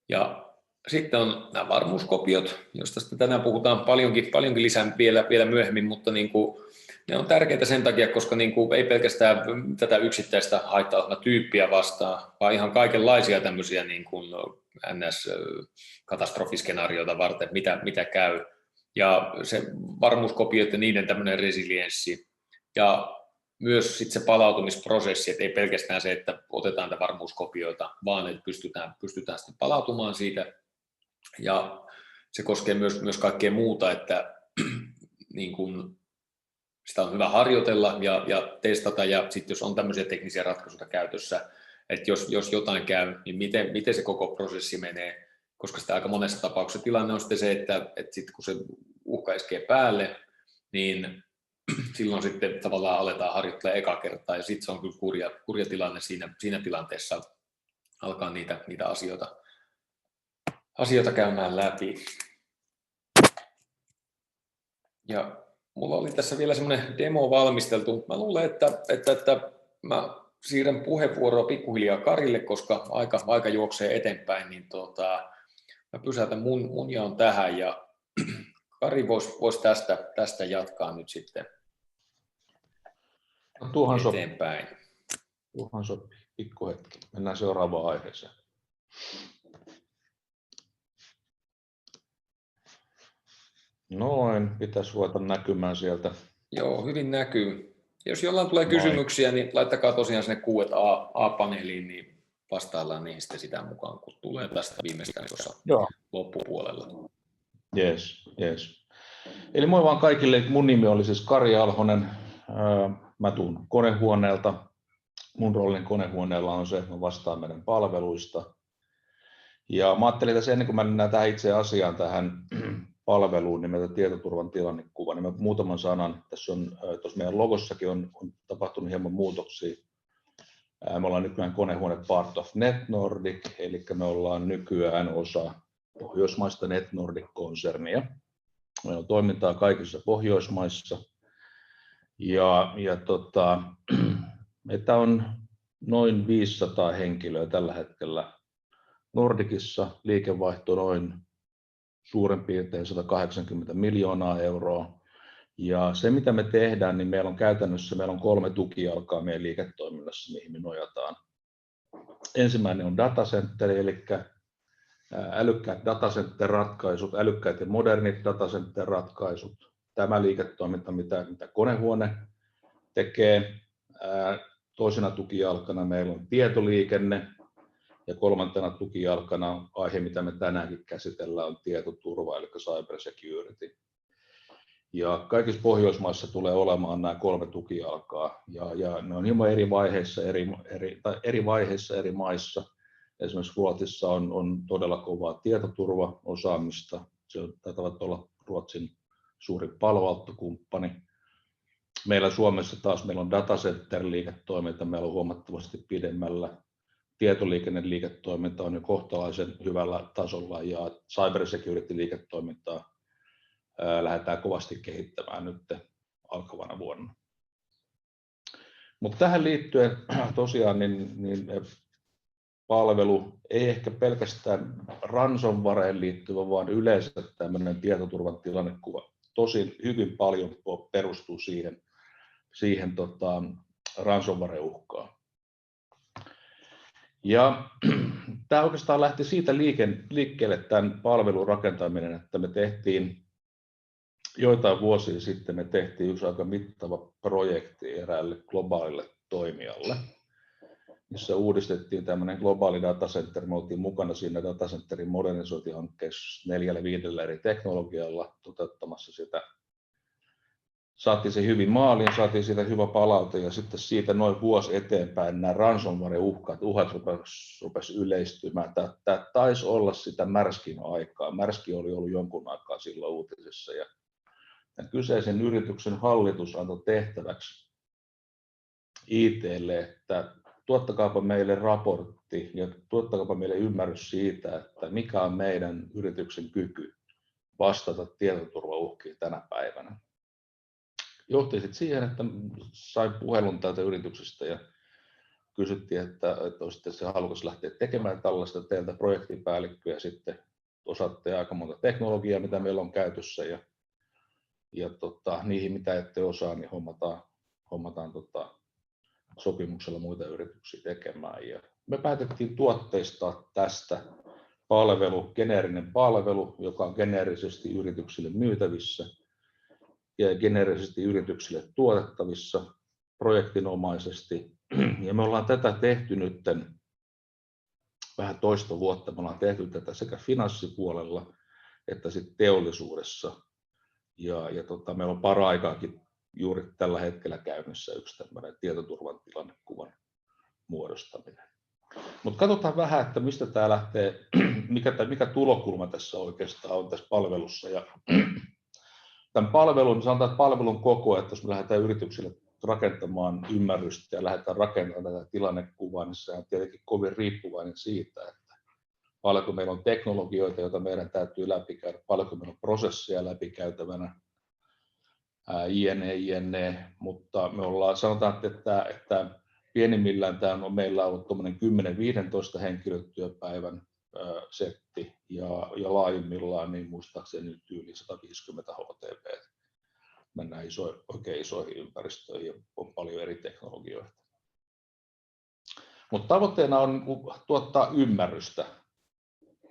Ja sitten on nämä varmuuskopiot, joista tänään puhutaan paljonkin lisää vielä myöhemmin, mutta niin kuin, ne on tärkeitä sen takia, koska niin kuin, ei pelkästään tätä yksittäistä haitta-tyyppiä vastaan, vaan ihan kaikenlaisia tämmöisiä niin kuin NS-katastrofiskenaarioita varten, mitä käy. Ja se varmuuskopiot ja niiden tämmöinen resilienssi ja myös sit se palautumisprosessi, että ei pelkästään se, että otetaan niitä varmuuskopioita, vaan että pystytään sitten palautumaan siitä. Ja se koskee myös kaikkea muuta, että niin kun sitä on hyvä harjoitella ja testata, ja sitten jos on tämmöisiä teknisiä ratkaisuja käytössä, että jos jotain käy, niin miten se koko prosessi menee, koska sitä aika monessa tapauksessa tilanne on sitten se, että sitten kun se uhka iskee päälle, niin silloin sitten tavallaan aletaan harjoittelemaan eka kertaa, ja sitten se on kyllä kurja tilanne siinä tilanteessa alkaa niitä asioita käymään läpi. Ja mulla oli tässä vielä semmoinen demo valmisteltu. Mä luulen, että mä siirrän puheenvuoroa pikkuhiljaa Karille, koska aika juoksee eteenpäin, niin mä pysäytän mun jaon tähän, ja Kari voisi tästä jatkaa nyt sitten eteenpäin. Tuohan sopii. Pikku hetki. Mennään seuraavaan aiheeseen. Noin, pitäisi ruveta näkymään sieltä. Joo, hyvin näkyy. Jos jollain tulee kysymyksiä, niin laittakaa tosiaan sinne Q&A-paneeliin, niin vastaillaan niihin sitten sitä mukaan, kun tulee tästä viimeistään tuossa loppupuolella. Yes. Eli moi vaan kaikille. Mun nimi oli siis Kari Alhonen. Mä tuun konehuoneelta. Mun roolin konehuoneella on se, että mä vastaan meidän palveluista. Ja mä ajattelin tässä ennen kuin mä mennään tähän itse asiaan, tähän palveluun nimeltä tietoturvan tilannekuva, niin mä muutaman sanan. Tuossa meidän logossakin on tapahtunut hieman muutoksia. Me ollaan nykyään konehuone Part of Net Nordic, eli me ollaan nykyään osa pohjoismaista Net Nordic-konsernia. Meillä on toimintaa kaikissa Pohjoismaissa. Meitä on noin 500 henkilöä tällä hetkellä Nordicissa, liikevaihto noin suurin piirtein 180 miljoonaa euroa. Ja se mitä me tehdään, niin meillä on 3 tukijalkaa meidän liiketoiminnassa, mihin me nojataan. Ensimmäinen on datacenteri, eli älykkäät datacenter-ratkaisut, älykkäät ja modernit datacenter-ratkaisut. Tämä liiketoiminta, mitä konehuone tekee. Toisena tukijalkana meillä on tietoliikenne ja kolmantena tukijalkana aihe, mitä me tänäänkin käsitellään, on tietoturva eli cyber security. Ja kaikissa Pohjoismaissa tulee olemaan nämä 3 tukijalkaa ja ne on hieman eri vaiheissa eri maissa. Esimerkiksi Ruotsissa on todella kovaa tietoturvaosaamista. Se taitaa olla Ruotsin suurin palvelukumppani. Meillä Suomessa taas meillä on datacenter-liiketoiminta, meillä on huomattavasti pidemmällä. Tietoliikenneliiketoiminta on jo kohtalaisen hyvällä tasolla ja cyber security-liiketoimintaa lähdetään kovasti kehittämään nyt alkavana vuonna. Mutta tähän liittyen tosiaan niin palvelu ei ehkä pelkästään ransomwareen liittyvä, vaan yleensä tämmöinen tietoturvan tilannekuva tosi hyvin paljon perustuu siihen ransomware-uhkaan. Ja tämä oikeastaan lähti siitä liikkeelle tämän palvelun rakentaminen, että me tehtiin joitain vuosia sitten yksi aika mittava projekti eräälle globaalille toimijalle, missä uudistettiin tämmöinen globaali datacenter. Me oltiin mukana siinä datacenterin modernisointihankkeessa 4-5 eri teknologialla toteuttamassa sitä. Saatiin se hyvin maaliin, saatiin siitä hyvä palaute ja sitten siitä noin vuosi eteenpäin nämä ransomware-uhat rupesi yleistymään. Tämä taisi olla sitä Märskin aikaa. Märski oli ollut jonkun aikaa silloin uutisissa ja tämän kyseisen yrityksen hallitus antoi tehtäväksi IT:lle, että tuottakaapa meille raportti ja tuottakaapa meille ymmärrys siitä, että mikä on meidän yrityksen kyky vastata tietoturvauhkiin tänä päivänä. Johti sitten siihen, että sain puhelun tältä yrityksestä ja kysyttiin, että olisitte se halukas lähteä tekemään tällaista teiltä projektipäällikköä ja sitten osaatte aika monta teknologiaa, mitä meillä on käytössä ja niihin, mitä ette osaa, niin hommataan sopimuksella muita yrityksiä tekemään. Ja me päätettiin tuotteistaa tästä geneerinen palvelu, joka on geneerisesti yrityksille myytävissä ja geneerisesti yrityksille tuotettavissa projektinomaisesti. Ja me ollaan tätä tehty nyt vähän toista vuotta. Me ollaan tehty tätä sekä finanssipuolella että sitten teollisuudessa. Ja meillä on paraikaakin juuri tällä hetkellä käynnissä yksi tämmöinen tietoturvan tilannekuvan muodostaminen. Mutta katsotaan vähän, että mistä tämä lähtee, mikä tulokulma tässä oikeastaan on tässä palvelussa. Ja tämän palvelun, sanotaan, että palvelun koko, että jos me lähdetään yrityksille rakentamaan ymmärrystä ja lähdetään rakentamaan tätä tilannekuvaa, niin se on tietenkin kovin riippuvainen siitä, että paljonko meillä on teknologioita, joita meidän täytyy läpikäydä, paljonko meillä on prosesseja läpikäytävänä, jne. Mutta me ollaan, sanotaan, että pienimmillään meillä on tuommoinen 10-15 henkilötyöpäivän setti ja laajimmillaan niin muistaakseni nyt yli 150 HTP. Mennään oikein isoihin ympäristöihin ja on paljon eri teknologioita. Mutta tavoitteena on tuottaa ymmärrystä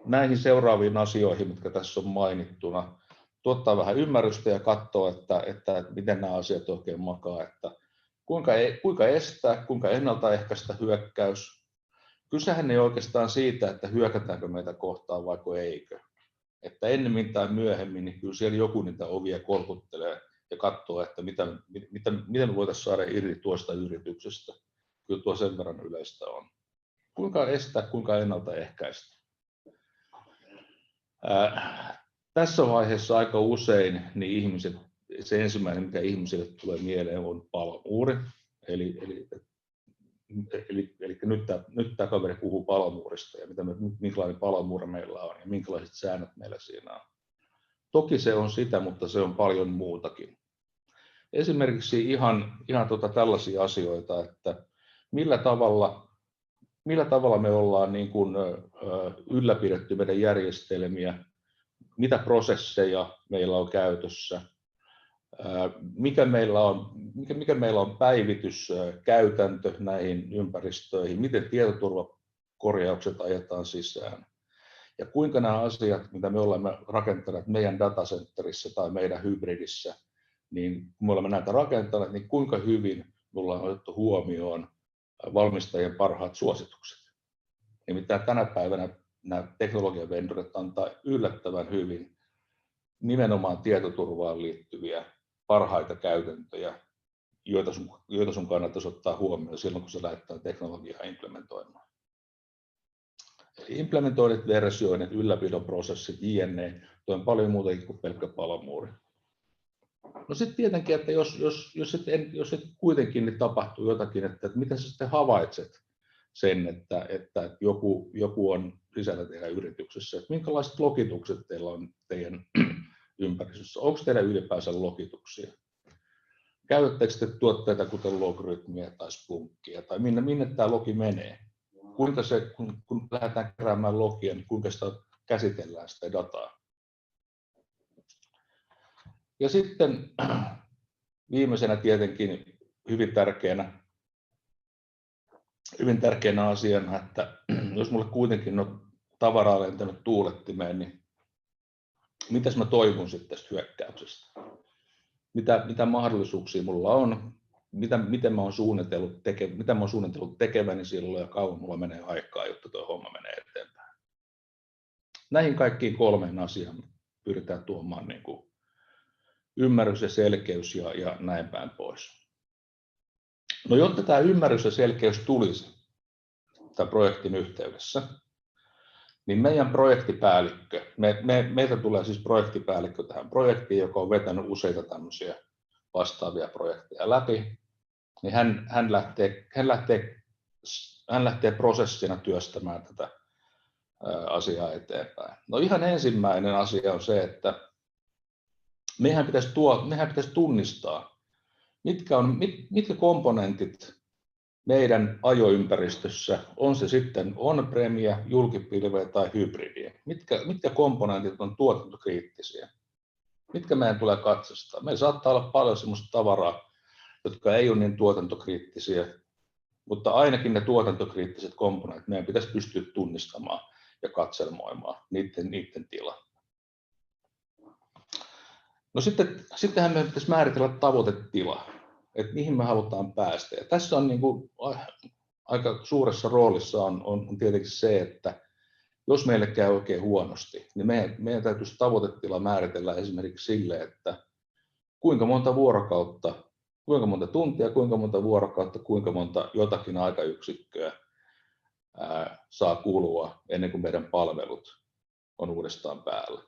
näihin seuraaviin asioihin, mitkä tässä on mainittuna. Tuottaa vähän ymmärrystä ja katsoa, että miten nämä asiat oikein makaa, että kuinka estää, kuinka ennaltaehkäistä hyökkäys. Kysehän ei oikeastaan siitä, että hyökätäänkö meitä kohtaan vaiko eikö. Että ennemmin tai myöhemmin niin kyllä siellä joku niitä ovia kolkuttelee ja katsoo, että miten voitaisiin saada irti tuosta yrityksestä. Kyllä tuo sen verran yleistä on. Kuinka estää, kuinka ennaltaehkäistä. Tässä vaiheessa aika usein niin se ensimmäinen, mikä ihmisille tulee mieleen, on palomuuri. Eli nyt tämä kaveri puhuu palomuurista ja minkälainen palomuuri meillä on ja minkälaiset säännöt meillä siinä on. Toki se on sitä, mutta se on paljon muutakin. Esimerkiksi ihan tällaisia asioita, että millä tavalla me ollaan niin kuin ylläpidetty meidän järjestelmiä, mitä prosesseja meillä on käytössä, mikä meillä on päivityskäytäntö näihin ympäristöihin, miten tietoturvakorjaukset ajetaan sisään ja kuinka nämä asiat, mitä me olemme rakentaneet meidän datacenterissä tai meidän hybridissä, niin kun me olemme näitä rakentaneet, niin kuinka hyvin mulla on otettu huomioon valmistajien parhaat suositukset. Nimittäin tänä päivänä nämä teknologiavendorit antaa yllättävän hyvin nimenomaan tietoturvaan liittyviä parhaita käytäntöjä, joita sun kannattaisi ottaa huomioon silloin, kun sä lähdetään teknologiaa implementoimaan. Eli implementoinnit, versioinnit, ylläpidon prosessit, jne. Tuo on paljon muutakin kuin pelkkä palomuuri. No sitten tietenkin, että jos kuitenkin niin tapahtuu jotakin, että miten sä sitten havaitset sen, että joku on sisällä teidän yrityksessä, että minkälaiset logitukset teillä on teidän ympäristössä, onko teillä ylipäänsä logituksia? Käytättekö te tuotteita kuten Logaritmia tai Splunkia, tai minne tämä logi menee? Kuinka se, kun lähdetään keräämään logia, niin kuinka sitä käsitellään sitä dataa? Ja sitten viimeisenä tietenkin hyvin tärkeänä asiana, että jos mulle kuitenkin on tavaraa lentänyt tuulettimeen, niin mitäs mä toivon sitten tästä hyökkäyksestä? Mitä mahdollisuuksia mulla on? Miten mä oon suunnitellut tekeväni silloin ja kauan mulla menee aikaa, jotta tuo homma menee eteenpäin. Näihin kaikkiin 3 asiaan pyritään tuomaan niin kuin ymmärrys ja selkeys ja näin päin pois. No jotta tämä ymmärrys ja selkeys tulisi tämän projektin yhteydessä, niin meidän projektipäällikkö, meiltä tulee siis projektipäällikkö tähän projektiin, joka on vetänyt useita tämmöisiä vastaavia projekteja läpi, niin hän lähtee prosessina työstämään tätä asiaa eteenpäin. No ihan ensimmäinen asia on se, että meidän pitäisi tunnistaa, mitkä komponentit meidän ajoympäristössä, on se sitten on-premia, julkipilveä tai hybridiä, mitkä komponentit on tuotantokriittisiä, mitkä meidän tulee katsastaa. Meillä saattaa olla paljon sellaista tavaraa, jotka ei ole niin tuotantokriittisiä, mutta ainakin ne tuotantokriittiset komponentit meidän pitäisi pystyä tunnistamaan ja katselmoimaan niiden tila. No sittenhän meidän pitäisi määritellä tavoitetila, että mihin me halutaan päästä. Ja tässä on niin kuin aika suuressa roolissa on tietenkin se, että jos meille käy oikein huonosti, niin meidän täytyisi tavoitetila määritellä esimerkiksi sille, että kuinka monta vuorokautta, kuinka monta tuntia, kuinka monta vuorokautta, kuinka monta jotakin aikayksikköä saa kulua ennen kuin meidän palvelut on uudestaan päällä.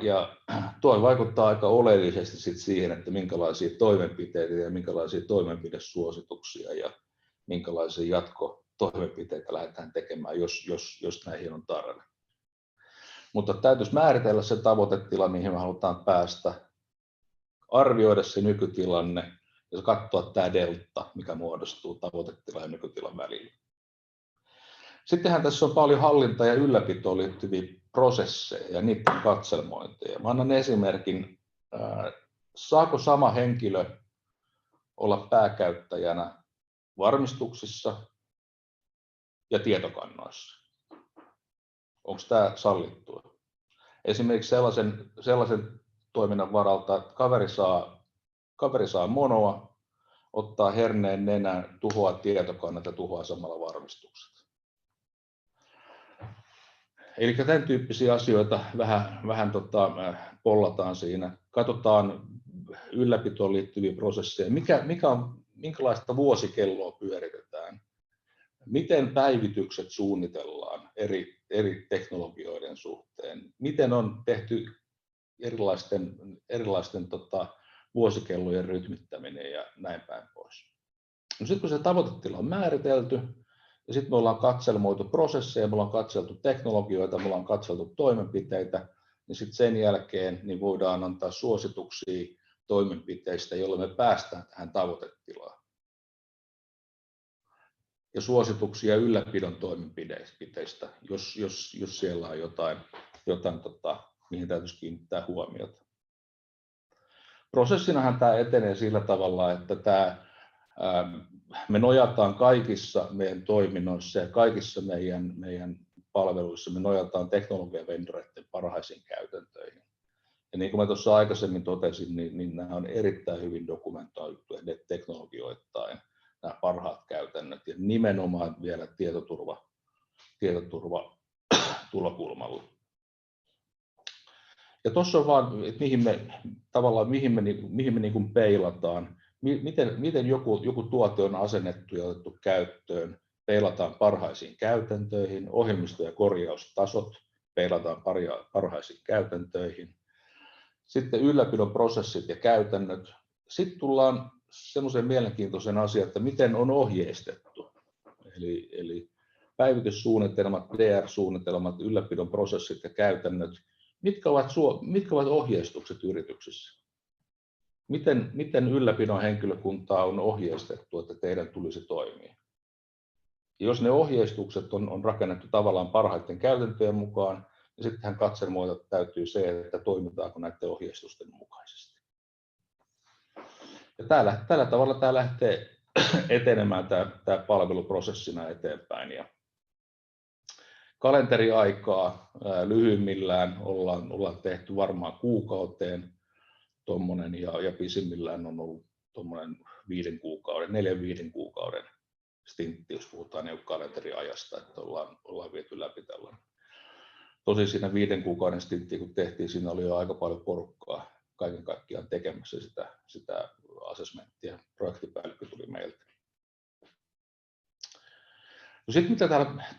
Ja tuo vaikuttaa aika oleellisesti sit siihen, että minkälaisia toimenpiteitä ja minkälaisia toimenpidesuosituksia ja minkälaisia jatkotoimenpiteitä lähdetään tekemään, jos näihin on tarve. Mutta täytyisi määritellä se tavoitetila, mihin me halutaan päästä, arvioida se nykytilanne ja katsoa tämä delta, mikä muodostuu tavoitetilan ja nykytilan välillä. Sittenhän tässä on paljon hallinta- ja ylläpitoon liittyviä prosesseja ja niiden katselmointeja. Mä annan esimerkin, saako sama henkilö olla pääkäyttäjänä varmistuksissa ja tietokannoissa? Onko tämä sallittua? Esimerkiksi sellaisen toiminnan varalta, että kaveri saa monoa, ottaa herneen nenään, tuhoaa tietokannat ja tuhoaa samalla varmistukset. Eli tämän tyyppisiä asioita vähän pollataan siinä. Katsotaan ylläpitoon liittyviä prosesseja. Minkälaista vuosikelloa pyöritetään? Miten päivitykset suunnitellaan eri teknologioiden suhteen? Miten on tehty erilaisten vuosikellojen rytmittäminen ja näin päin pois. No sitten kun se tavoitetila on määritelty, ja sitten me ollaan katselmoitu prosesseja, me ollaan katseltu teknologioita, me ollaan katseltu toimenpiteitä, niin sitten sen jälkeen niin voidaan antaa suosituksia toimenpiteistä, joilla me päästään tähän tavoitetilaan. Ja suosituksia ylläpidon toimenpiteistä, jos siellä on jotain mihin täytyisi kiinnittää huomiota. Prosessinahan tämä etenee sillä tavalla, että me nojataan kaikissa meidän toiminnoissa ja kaikissa meidän palveluissa, me nojataan teknologiavendoreiden parhaisiin käytäntöihin. Ja niin kuin mä tuossa aikaisemmin totesin, niin nämä on erittäin hyvin dokumentoituja teknologioittain, nämä parhaat käytännöt ja nimenomaan vielä tietoturva tulokulmalla. Ja tuossa on vaan, että mihin me niin kuin peilataan, miten joku tuote on asennettu ja otettu käyttöön, peilataan parhaisiin käytäntöihin, ohjelmisto- ja korjaustasot peilataan parhaisiin käytäntöihin, sitten ylläpidon prosessit ja käytännöt. Sitten tullaan semmoiseen mielenkiintoiseen asiaan, että miten on ohjeistettu, eli päivityssuunnitelmat, DR-suunnitelmat, ylläpidon prosessit ja käytännöt. Mitkä ovat ohjeistukset yrityksissä? Miten ylläpidon henkilökuntaa on ohjeistettu, että teidän tulisi toimia? Ja jos ne ohjeistukset on rakennettu tavallaan parhaiten käytäntöjen mukaan, niin sittenhän katselmoida täytyy se, että toimitaanko näiden ohjeistusten mukaisesti. Ja tällä tavalla tämä lähtee etenemään tämä palveluprosessina eteenpäin. Ja kalenteriaikaa lyhyimmillään ollaan tehty varmaan kuukauteen tommonen, ja pisimmillään on ollut tommonen 4-5 kuukauden stintti, jos puhutaan niin kalenteriajasta, että ollaan viety läpi tällainen. Tosin siinä 5 kuukauden stinttiä kun tehtiin, siinä oli jo aika paljon porukkaa kaiken kaikkiaan tekemässä sitä assessmenttia. Projektipäällikkö tuli meiltä. No sitten mitä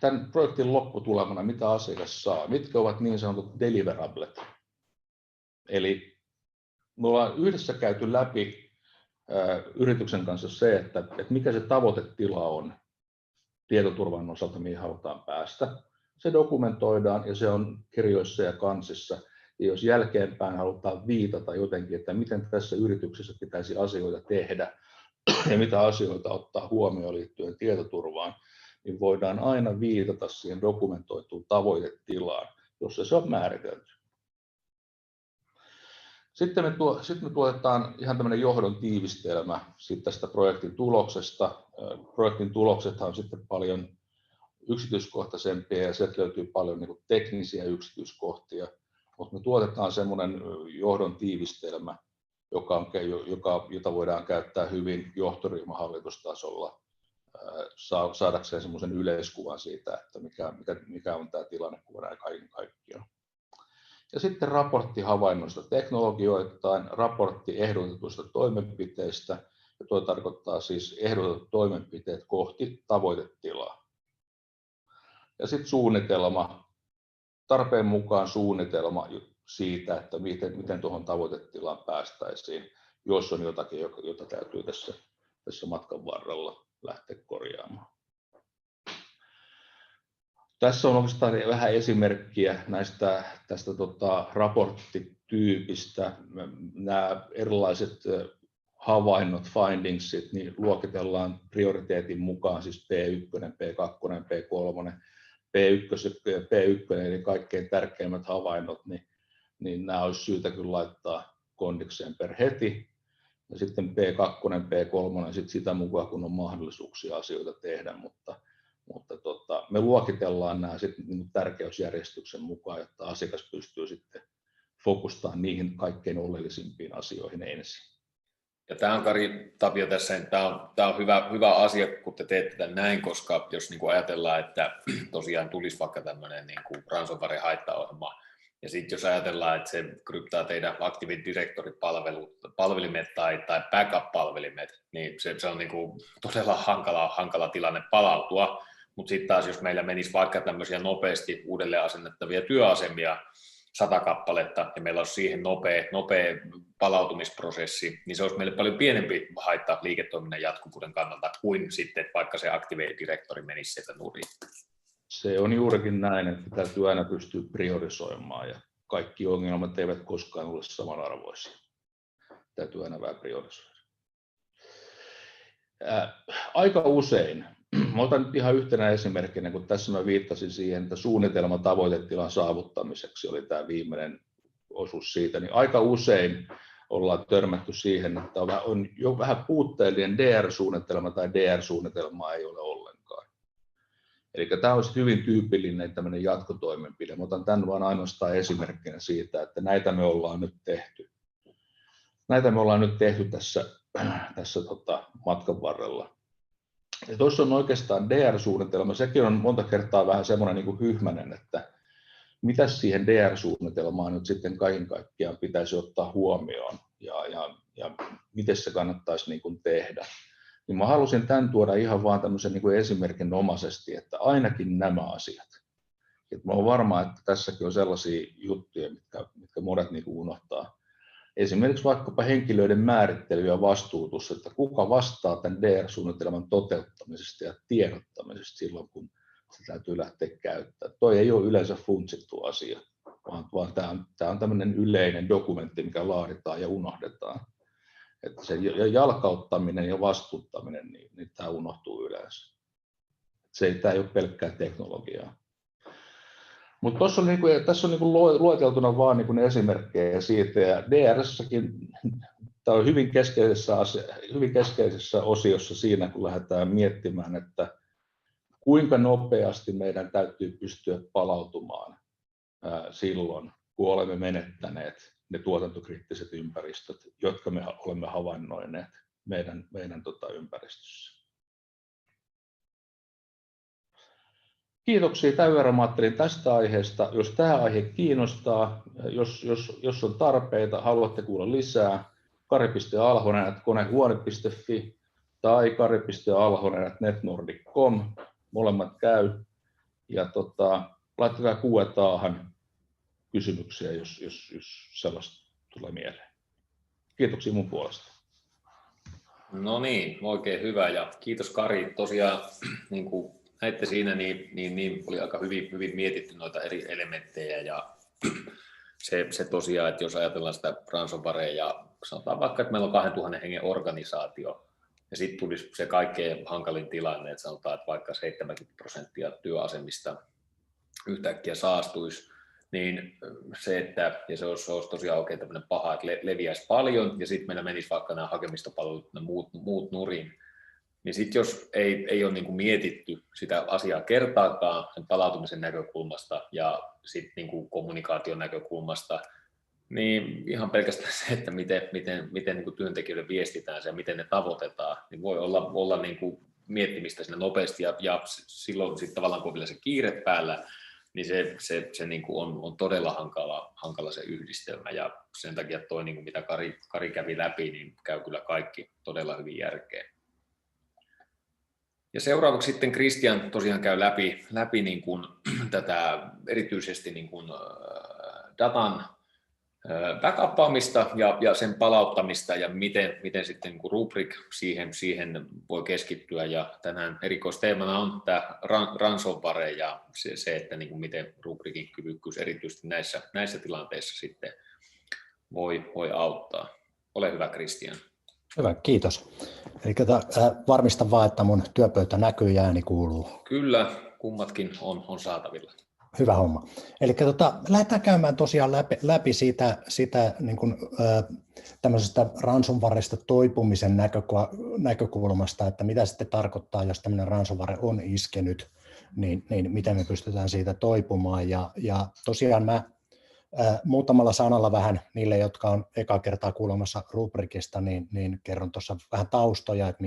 tämän projektin lopputulemana, mitä asiakas saa, mitkä ovat niin sanotut deliverables? Eli me ollaan yhdessä käyty läpi yrityksen kanssa se, että mikä se tavoitetila on tietoturvan osalta, mihin halutaan päästä. Se dokumentoidaan ja se on kirjoissa ja kansissa. Ja jos jälkeenpäin halutaan viitata jotenkin, että miten tässä yrityksessä pitäisi asioita tehdä ja mitä asioita ottaa huomioon liittyen tietoturvaan, niin voidaan aina viitata siihen dokumentoituun tavoitetilaan, jossa se on määritelty. Sitten me tuotetaan ihan tämmöinen johdon tiivistelmä tästä projektin tuloksesta. Projektin tuloksethan on sitten paljon yksityiskohtaisempia ja sieltä löytyy paljon niin kuin teknisiä yksityiskohtia, mutta me tuotetaan semmoinen johdon tiivistelmä, jota voidaan käyttää hyvin johtoryhmähallitustasolla saadakseen semmoisen yleiskuvan siitä, että mikä on tämä tilannekuva näin kaiken kaikkiaan. Ja sitten raportti havainnoista teknologioittain, raportti ehdotetuista toimenpiteistä, ja tuo tarkoittaa siis ehdotetut toimenpiteet kohti tavoitetilaa. Ja sitten suunnitelma, tarpeen mukaan suunnitelma siitä, että miten tuohon tavoitetilaan päästäisiin, jos on jotakin, jota täytyy tässä matkan varrella lähteä korjaamaan. Tässä on oikeastaan vähän esimerkkiä tästä raporttityypistä. Nämä erilaiset havainnot, findingsit, niin luokitellaan prioriteetin mukaan, siis P1, P2, P3, P1 eli kaikkein tärkeimmät havainnot, niin nämä olisi syytä kyllä laittaa kondikseen per heti. Ja sitten P2, P3, sitten sitä mukaan, kun on mahdollisuuksia asioita tehdä, mutta me luokitellaan nämä sitten tärkeysjärjestyksen mukaan, jotta asiakas pystyy sitten fokustamaan niihin kaikkein oleellisimpiin asioihin ensin. Ja tämä on Kari Tapio tässä, tämä on hyvä asia, kun te teette tämän näin, koska jos niin kuin ajatellaan, että tosiaan tulisi vaikka tämmöinen niin kuin ransomware-haittaohjelma, ja sitten jos ajatellaan, että se kryptaa teidän Active Directory-palvelimet tai backup-palvelimet, niin se on niin kuin todella hankala tilanne palautua. Mutta sitten taas, jos meillä menisi vaikka tämmöisiä nopeasti uudelleen asennettavia työasemia 100 kappaletta, ja meillä olisi siihen nopea palautumisprosessi, niin se olisi meille paljon pienempi haitta liiketoiminnan jatkuvuuden kannalta kuin sitten, että vaikka se Active Directory menisi sieltä nurin. Se on juurikin näin, että täytyy aina pystyä priorisoimaan, ja kaikki ongelmat eivät koskaan ole samanarvoisia. Täytyy aina vähän priorisoida. Aika usein, mä otan nyt ihan yhtenä esimerkkinä, kun tässä mä viittasin siihen, että suunnitelma tavoitetilan saavuttamiseksi oli tämä viimeinen osuus siitä, niin aika usein ollaan törmätty siihen, että on jo vähän puutteellinen DR-suunnitelma tai DR-suunnitelmaa ei ole ollenkaan. Eli tämä olisi hyvin tyypillinen tämmöinen jatkotoimenpide. Mä otan tämän vain ainoastaan esimerkkinä siitä, että näitä me ollaan nyt tehty. Näitä me ollaan nyt tehty tässä matkan varrella. Ja tuossa on oikeastaan DR-suunnitelma. Sekin on monta kertaa vähän semmoinen niin kuin hyhmäinen, että mitä siihen DR-suunnitelmaan nyt sitten kaiken kaikkiaan pitäisi ottaa huomioon ja miten se kannattaisi niin kuin tehdä. Niin mä halusin tämän tuoda ihan vaan tämmöisen niin kuin esimerkinomaisesti, että ainakin nämä asiat. Et mä olen varma, että tässäkin on sellaisia juttuja, mitkä monet niin kuin unohtaa. Esimerkiksi vaikkapa henkilöiden määrittely ja vastuutus, että kuka vastaa tämän DR-suunnitelman toteuttamisesta ja tiedottamisesta silloin, kun se täytyy lähteä käyttämään. Toi ei ole yleensä funtsittu asia, vaan tämä on tämmöinen yleinen dokumentti, mikä laaditaan ja unohdetaan. Että se jalkauttaminen ja vastuuttaminen, niin tämä unohtuu yleensä. Tämä ei ole pelkkää teknologiaa. Mutta tässä on lueteltuna vain esimerkkejä siitä, ja DR:ssäkin tämä on hyvin keskeisessä osiossa siinä, kun lähdetään miettimään, että kuinka nopeasti meidän täytyy pystyä palautumaan silloin, kun olemme menettäneet ne tuotantokriittiset ympäristöt, jotka me olemme havainnoineet meidän ympäristössä. Kiitoksia tämän verran, mä ajattelin tästä aiheesta. Jos tämä aihe kiinnostaa, jos on tarpeita, haluatte kuulla lisää, kari.alhonen@konehuone.fi tai kari.alhonen@netnordic.com, molemmat käy. Ja laittakaa Q&A:han kysymyksiä, jos sellaista tulee mieleen. Kiitoksia mun puolesta. No niin, oikein hyvä ja kiitos Kari. Tosiaan niin kuin näitte siinä, niin oli aika hyvin mietitty noita eri elementtejä ja se tosiaan, että jos ajatellaan sitä ransomwarea ja sanotaan vaikka, että meillä on 2000 hengen organisaatio ja sitten tulisi se kaikkein hankalin tilanne, että sanotaan, että vaikka 70% työasemista yhtäkkiä saastuisi, niin se, että ja se olisi tosiaan oikein tämmöinen paha, että leviäisi paljon ja sitten meillä menisi vaikka nämä hakemistopalvelut ja muut nurin, niin sitten jos ei ole niin kuin mietitty sitä asiaa kertaakaan sen palautumisen näkökulmasta ja sitten niin kuin kommunikaation näkökulmasta, niin ihan pelkästään se, että miten niin kuin työntekijöille viestitään se ja miten ne tavoitetaan, niin voi olla niin kuin miettimistä siinä nopeasti ja silloin sitten tavallaan kun on vielä se kiire päällä, niin se niin kuin on todella hankala se yhdistelmä ja sen takia toi, niin kuin mitä Kari kävi läpi, niin käy kyllä kaikki todella hyvin järkeen. Ja seuraavaksi sitten Christian tosiaan käy läpi niin kuin tätä erityisesti niin kuin datan backuppaamista ja sen palauttamista ja miten sitten niin kuin Rubrik siihen voi keskittyä. Ja tänään erikoisteemana on tämä ransomware ja se että niin kuin miten Rubrikin kyvykkyys erityisesti näissä tilanteissa sitten voi auttaa. Ole hyvä, Christian. Hyvä, kiitos. Eli varmistan vaan, että mun työpöytä näkyy ja ääni kuuluu. Kyllä, kummatkin on saatavilla. Hyvä homma. Eli lähdetään käymään tosiaan läpi sitä niin kuin, tämmöisestä ransomwaresta toipumisen näkökulmasta, että mitä sitten tarkoittaa, jos tämmöinen ransomware on iskenyt, niin miten me pystytään siitä toipumaan. Ja tosiaan mä muutamalla sanalla vähän niille, jotka on eka kertaa kuulemassa Rubrikista, niin kerron tuossa vähän taustoja, että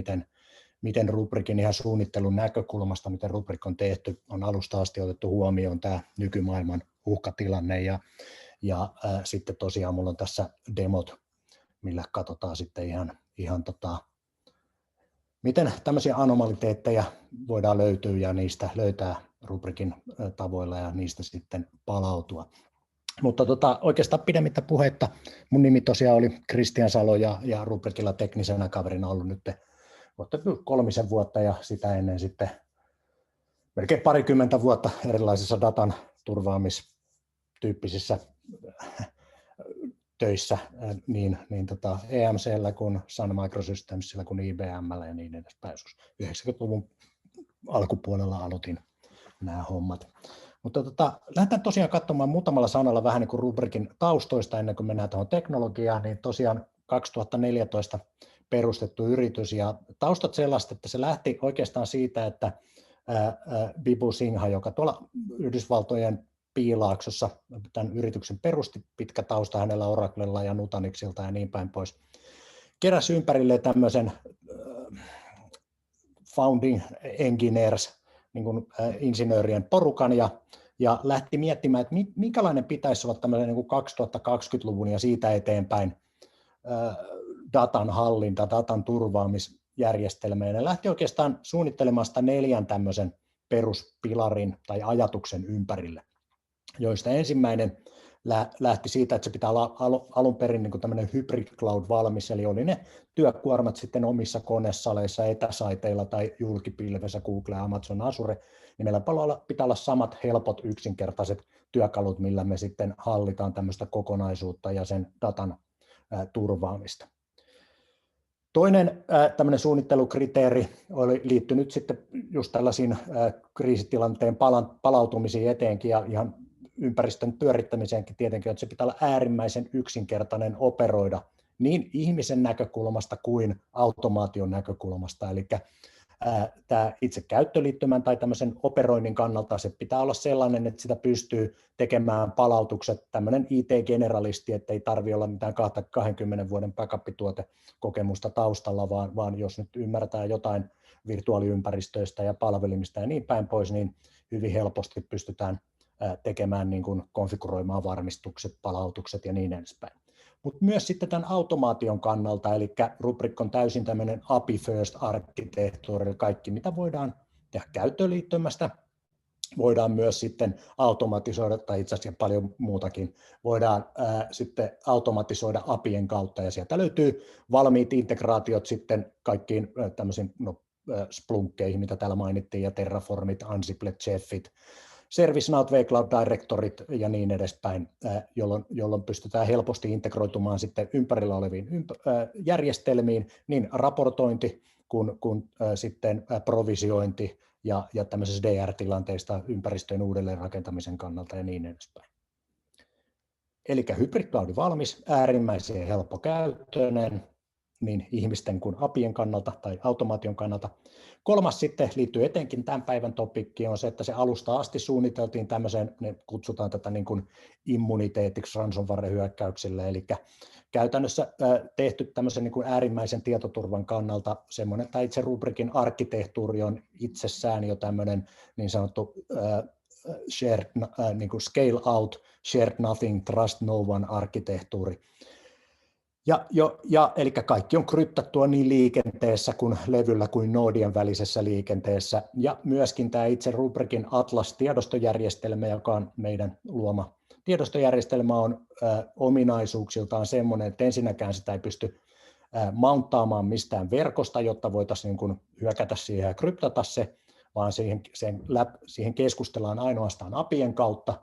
miten Rubrikin ihan suunnittelun näkökulmasta, miten Rubrik on tehty, on alusta asti otettu huomioon tämä nykymaailman uhkatilanne ja sitten tosiaan mulla on tässä demot, millä katsotaan sitten ihan miten tämmöisiä anomaliteetteja voidaan löytyä ja niistä löytää Rubrikin tavoilla ja niistä sitten palautua. Mutta oikeastaan pidemmittä puhetta. Mun nimi tosiaan oli Christian Salo ja Rubrikilla teknisenä kaverina ollut nyt 3 vuotta ja sitä ennen sitten melkein 20 vuotta erilaisissa datan turvaamistyyppisissä töissä niin EMC:llä kuin Sun Microsystemsillä kuin IBM:llä ja niin edespäin. 90-luvun alkupuolella aloitin nämä hommat. Mutta lähdetään tosiaan katsomaan muutamalla sanalla vähän niin kuin Rubrikin taustoista ennen kuin mennään tuohon teknologiaan, niin tosiaan 2014 perustettu yritys ja taustat sellaista, että se lähti oikeastaan siitä, että Bibu Singha, joka tuolla Yhdysvaltojen Piilaaksossa tämän yrityksen perusti, pitkä tausta hänellä Oraclella ja Nutanixilta ja niin päin pois. Keräsi ympärille tämmöisen founding engineers, niin kuin insinöörien porukan, ja lähti miettimään, että minkälainen pitäisi olla tämmöinen niin kuin 2020-luvun ja siitä eteenpäin datan hallinta, datan turvaamisjärjestelmä, ja ne lähti oikeastaan suunnittelemaan sitä 4 tämmöisen peruspilarin tai ajatuksen ympärille, joista ensimmäinen lähti siitä, että se pitää olla alun perin niin kuin tämmöinen hybrid cloud valmis, eli oli ne työkuormat sitten omissa konesaleissa, etäsaiteilla tai julkipilvessä, Google, Amazon, Azure, niin meillä pitää olla samat helpot, yksinkertaiset työkalut, millä me sitten hallitaan tämmöistä kokonaisuutta ja sen datan turvaamista. Toinen tämmöinen suunnittelukriteeri oli liittynyt sitten just tällaisiin kriisitilanteen palautumisiin eteenkin ja ihan ympäristön pyörittämiseenkin tietenkin, että se pitää olla äärimmäisen yksinkertainen operoida niin ihmisen näkökulmasta kuin automaation näkökulmasta. Eli tämä itse käyttöliittymän tai tämmöisen operoinnin kannalta se pitää olla sellainen, että sitä pystyy tekemään palautukset tämmöinen IT-generalisti, ettei tarvitse olla mitään 20 vuoden backup-tuotekokemusta taustalla, vaan jos nyt ymmärretään jotain virtuaaliympäristöistä ja palvelimista ja niin päin pois, niin hyvin helposti pystytään tekemään, niin kuin konfiguroimaan varmistukset, palautukset ja niin edespäin. Mutta myös sitten tämän automaation kannalta, eli Rubrik on täysin tämmöinen API first arkkitehtuuri, kaikki mitä voidaan tehdä käyttöliittymästä, voidaan myös sitten automatisoida, tai itse asiassa paljon muutakin, voidaan sitten automatisoida APIen kautta, ja sieltä löytyy valmiit integraatiot sitten kaikkiin tämmöisiin Splunkkeihin, mitä täällä mainittiin, ja Terraformit, Ansiblet, Chefit, ServiceNow, vCloud Directorit ja niin edespäin, jolloin pystytään helposti integroitumaan sitten ympärillä oleviin järjestelmiin, niin raportointi kuin sitten provisiointi ja tämmöisessä DR-tilanteista ympäristöjen uudelleenrakentamisen kannalta ja niin edespäin. Eli hybrid cloud valmis, äärimmäisen helppokäyttöinen, niin ihmisten kuin APIen kannalta tai automaation kannalta. Kolmas sitten liittyy etenkin tämän päivän topikkiin, on se, että se alusta asti suunniteltiin tämmöiseen, ne kutsutaan tätä niin kuin immuniteetiksi ransomware-hyökkäyksille, eli käytännössä tehty tämmöisen niin kuin äärimmäisen tietoturvan kannalta semmoinen, että itse Rubrikin arkkitehtuuri on itsessään jo tämmöinen niin sanottu shared, niin kuin scale out, shared nothing, trust no one arkkitehtuuri. Eli kaikki on kryptattua niin liikenteessä kuin levyllä kuin noodien välisessä liikenteessä. Ja myöskin tämä itse Rubrikin Atlas-tiedostojärjestelmä, joka on meidän luoma tiedostojärjestelmä, on ominaisuuksiltaan semmoinen, että ensinnäkään sitä ei pysty mounttaamaan mistään verkosta, jotta voitaisiin niin kuin hyökätä siihen ja kryptata se, vaan siihen keskustellaan ainoastaan APIen kautta.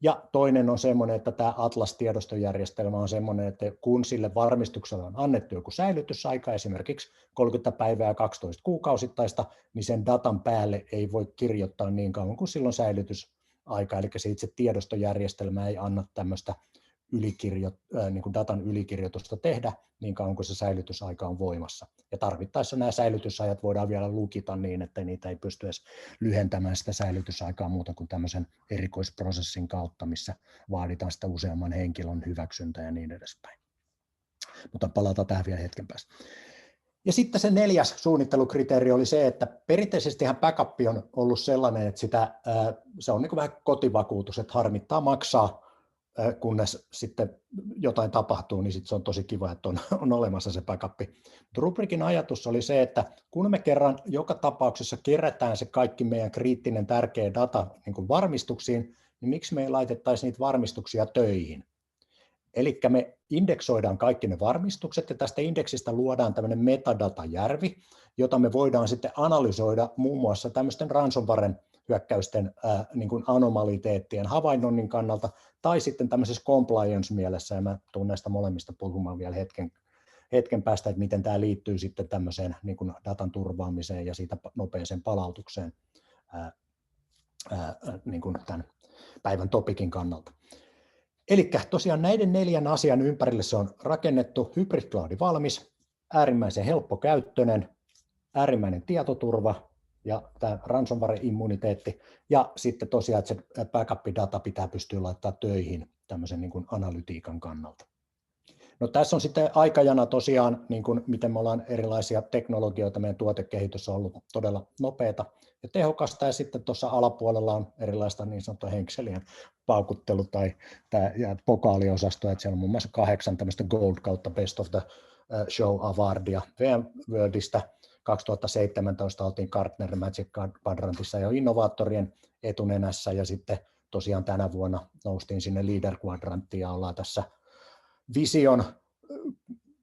Ja toinen on semmoinen, että tämä Atlas-tiedostojärjestelmä on semmoinen, että kun sille varmistukselle on annettu joku säilytysaika, esimerkiksi 30 päivää ja 12 kuukausittaista, niin sen datan päälle ei voi kirjoittaa niin kauan kuin silloin säilytysaika, eli se itse tiedostojärjestelmä ei anna tämmöistä niin kuin datan ylikirjoitusta tehdä niin kauan kuin se säilytysaika on voimassa. Ja tarvittaessa nämä säilytysajat voidaan vielä lukita niin, että niitä ei pysty edes lyhentämään sitä säilytysaikaa muuta kuin tämmöisen erikoisprosessin kautta, missä vaaditaan sitä useamman henkilön hyväksyntä ja niin edespäin. Mutta palataan tähän vielä hetken päästä. Ja sitten se 4. suunnittelukriteeri oli se, että perinteisestihän backup on ollut sellainen, että se on niin kuin vähän kotivakuutus, että harmittaa maksaa, kunnes sitten jotain tapahtuu, niin sitten se on tosi kiva, että on olemassa se backup. Rubrikin ajatus oli se, että kun me kerran joka tapauksessa kerätään se kaikki meidän kriittinen tärkeä data niin kuin varmistuksiin, niin miksi me ei laitettaisi niitä varmistuksia töihin? Eli me indeksoidaan kaikki ne varmistukset, ja tästä indeksistä luodaan tämmöinen metadatajärvi, jota me voidaan sitten analysoida muun muassa tämmöisten ransomwaren hyökkäysten niin kuin anomaliteettien havainnoinnin kannalta, tai sitten tämmöisessä compliance-mielessä, ja mä tulen näistä molemmista puhumaan vielä hetken päästä, että miten tämä liittyy sitten tämmöiseen niin kuin datan turvaamiseen ja siitä nopeaseen palautukseen niin kuin tämän päivän topikin kannalta. Eli tosiaan näiden 4 asian ympärille se on rakennettu, hybrid cloud valmis, äärimmäisen helppokäyttöinen, äärimmäinen tietoturva, ja tämä ransomware-immuniteetti, ja sitten tosiaan, että se backup-data pitää pystyä laittamaan töihin tämmöisen niin kuin analytiikan kannalta. No tässä on sitten aikajana tosiaan, niin kuin miten me ollaan erilaisia teknologioita, meidän tuotekehitys on ollut todella nopeata ja tehokasta, ja sitten tuossa alapuolella on erilaista niin sanottua henkselien paukuttelu- tai pokaaliosastoa, että siellä on muun muassa 8 tämmöistä Gold kautta Best of the Show Awardia VMworldista. 2017 oltiin Gartner Magic Quadrantissa jo innovaattorien etunenässä, ja sitten tosiaan tänä vuonna noustiin sinne Leader Quadranttiin, ja ollaan tässä vision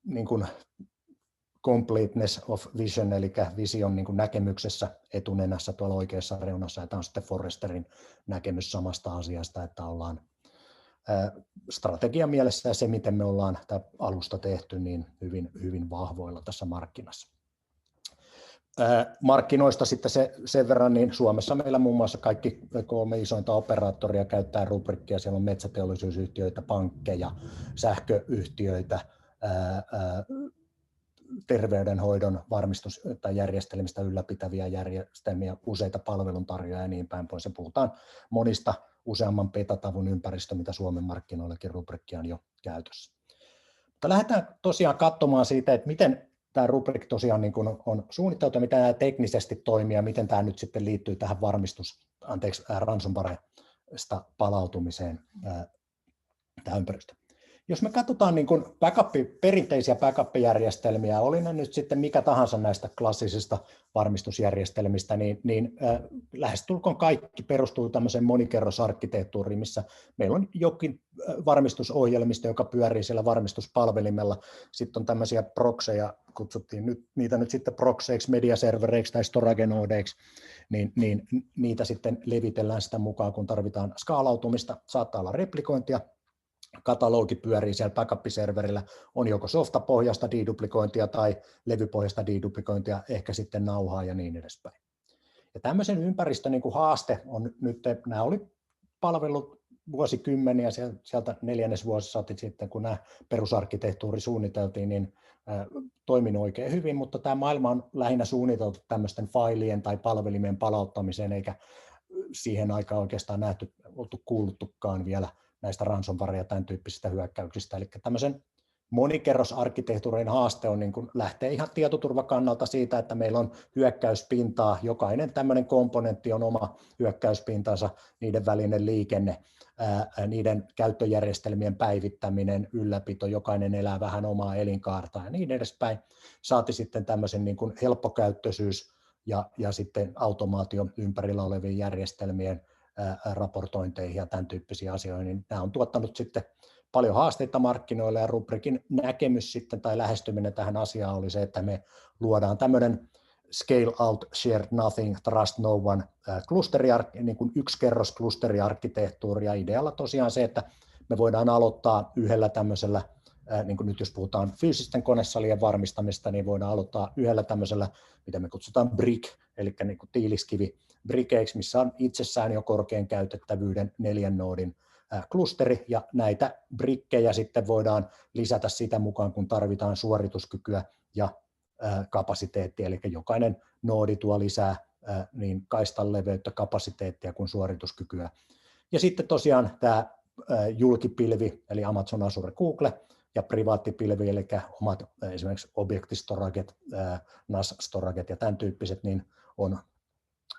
niin kuin completeness of vision, eli vision niin kuin näkemyksessä etunenässä tuolla oikeassa reunassa, ja tämä on sitten Forresterin näkemys samasta asiasta, että ollaan strategian mielessä ja se, miten me ollaan tämä alusta tehty, niin hyvin, hyvin vahvoilla tässä markkinassa. Markkinoista sitten sen verran, niin Suomessa meillä muun muassa kaikki 3 isointa operaattoria käyttää Rubrikkia. Siellä on metsäteollisuusyhtiöitä, pankkeja, sähköyhtiöitä, terveydenhoidon varmistus- tai järjestelmistä ylläpitäviä järjestelmiä, useita palveluntarjoajia ja niin päin pois. Ja puhutaan monista useamman petatavun ympäristö, mitä Suomen markkinoillakin Rubrikkia on jo käytössä. Mutta lähdetään tosiaan katsomaan siitä, että miten tämä Rubrik tosiaan niin kuin on suunniteltu, miten tämä teknisesti toimii ja miten tämä nyt sitten liittyy tähän ransomwaresta palautumiseen tämä ympäristö. Jos me katsotaan niin kuin perinteisiä backup-järjestelmiä, oli ne nyt sitten mikä tahansa näistä klassisista varmistusjärjestelmistä, niin lähestulkoon kaikki perustuu tämmöiseen monikerrosarkkitehtuuriin, missä meillä on jokin varmistusohjelmisto, joka pyörii siellä varmistuspalvelimella. Sitten on tämmöisiä proxeja, kutsuttiin niitä nyt sitten proxeiksi, mediaservereiksi tai storage-nodeiksi, niin niitä sitten levitellään sitä mukaan, kun tarvitaan skaalautumista, saattaa olla replikointia. Katalogi pyörii siellä backup-serverillä, on joko softapohjaista deduplikointia tai levypohjaista deduplikointia, ehkä sitten nauhaa ja niin edespäin. Ja tämmöisen ympäristön niin kuin haaste on nyt, nämä oli palvellut vuosikymmeniä, sieltä 4. vuosisadat sitten, kun nämä perusarkkitehtuuri suunniteltiin, niin toiminut oikein hyvin, mutta tämä maailma on lähinnä suunniteltu tämmöisten failien tai palvelimien palauttamiseen, eikä siihen aikaan oikeastaan oltu kuuluttukaan vielä näistä ransomware- ja tämän tyyppisistä hyökkäyksistä. Eli tämmöisen monikerrosarkkitehtuurin haaste on niin kuin lähtee ihan tietoturvakannalta siitä, että meillä on hyökkäyspintaa, jokainen tämmöinen komponentti on oma hyökkäyspintansa, niiden välinen liikenne, niiden käyttöjärjestelmien päivittäminen, ylläpito, jokainen elää vähän omaa elinkaartaa ja niin edespäin. Saati sitten tämmöisen niin kuin helppokäyttöisyys ja sitten automaatio ympärillä olevien järjestelmien raportointeihin ja tämän tyyppisiä asioita, niin nämä on tuottanut sitten paljon haasteita markkinoille, ja Rubrikin näkemys sitten tai lähestyminen tähän asiaan oli se, että me luodaan tämmöinen scale out, share nothing, trust no one niin kuin yksikerrosklusteriarkkitehtuuri, ja idealla tosiaan se, että me voidaan aloittaa yhdellä tämmöisellä, niin kuin nyt jos puhutaan fyysisten konesalien varmistamista, niin voidaan aloittaa yhdellä tämmöisellä, mitä me kutsutaan brick, eli niin kuin tiiliskivi brikeiksi, missä on itsessään jo korkean käytettävyyden 4 noodin klusteri, ja näitä brikkejä sitten voidaan lisätä sitä mukaan, kun tarvitaan suorituskykyä ja kapasiteettia, eli jokainen noodi tuo lisää niin kaistan leveyttä, kapasiteettia kuin suorituskykyä. Ja sitten tosiaan tämä julkipilvi, eli Amazon, Azure, Google, ja privaattipilvi, eli omat esimerkiksi Object Storaget, NAS Storaget ja tämän tyyppiset, niin on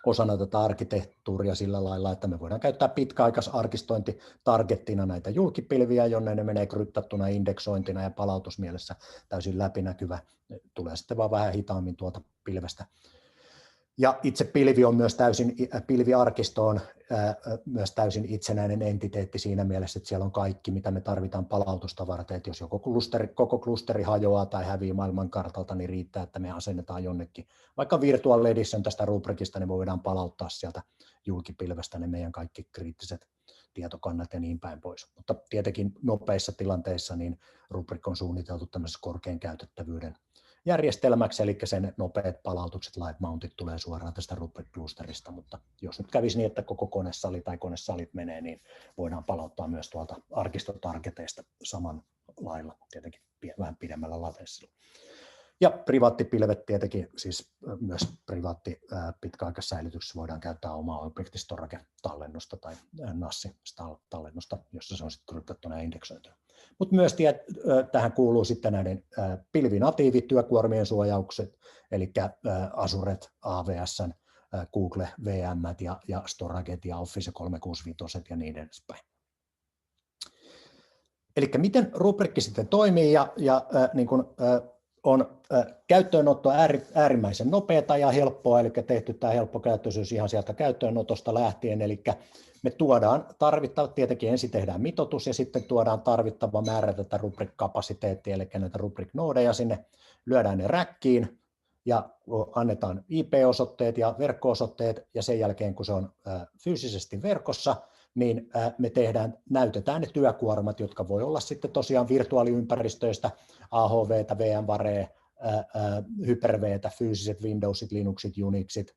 osana tätä arkkitehtuuria sillä lailla, että me voidaan käyttää pitkäaikaisarkistointitargettina näitä julkipilviä, jonne ne menee kryptattuna indeksointina ja palautusmielessä täysin läpinäkyvä. Tulee sitten vaan vähän hitaammin tuolta pilvestä. Ja itse pilvi on myös pilviarkisto on myös täysin itsenäinen entiteetti siinä mielessä, että siellä on kaikki, mitä me tarvitaan palautusta varten. Että jos koko klusteri hajoaa tai hävii maailmankartalta, niin riittää, että me asennetaan jonnekin. Vaikka Virtual Edition tästä Rubrikista, niin voidaan palauttaa sieltä julkipilvestä ne meidän kaikki kriittiset tietokannat ja niin päin pois. Mutta tietenkin nopeissa tilanteissa niin Rubrik on suunniteltu tämmöisessä korkean käytettävyyden järjestelmäksi, eli sen nopeat palautukset, live mountit tulee suoraan tästä Rubrik-klusterista, mutta jos nyt kävisi niin, että koko konesali tai konesalit menee, niin voidaan palauttaa myös tuolta arkistotargeteista saman lailla, tietenkin vähän pidemmällä latenssilla. Ja privaattipilvet tietenkin, siis myös pitkäaikaissäilytyksessä voidaan käyttää omaa Object-Storage-tallennusta tai NAS-tallennusta, jossa se on sitten kryptattuna ja indeksoituna. Mutta myös tähän kuuluu sitten näiden pilvinatiivityökuormien suojaukset, eli Azuret, AWS, Google VM ja Storaget ja Office 365 ja niin edespäin. Eli miten Rubrik sitten toimii ja niin kuin, on käyttöönotto äärimmäisen nopeata ja helppoa, eli tehty tämä helppokäyttöisyys ihan sieltä käyttöönotosta lähtien, eli me tuodaan tarvittavat, tietenkin ensin tehdään mitoitus ja sitten tuodaan tarvittava määrä tätä Rubrik-kapasiteettia, eli näitä Rubrik-noodeja sinne, lyödään ne räkkiin ja annetaan IP-osoitteet ja verkko-osoitteet ja sen jälkeen kun se on fyysisesti verkossa, niin me näytetään ne työkuormat, jotka voi olla sitten tosiaan virtuaaliympäristöistä, AHV:tä, VMwarea, Hyper-V:tä, fyysiset Windowsit, Linuxit, Unixit,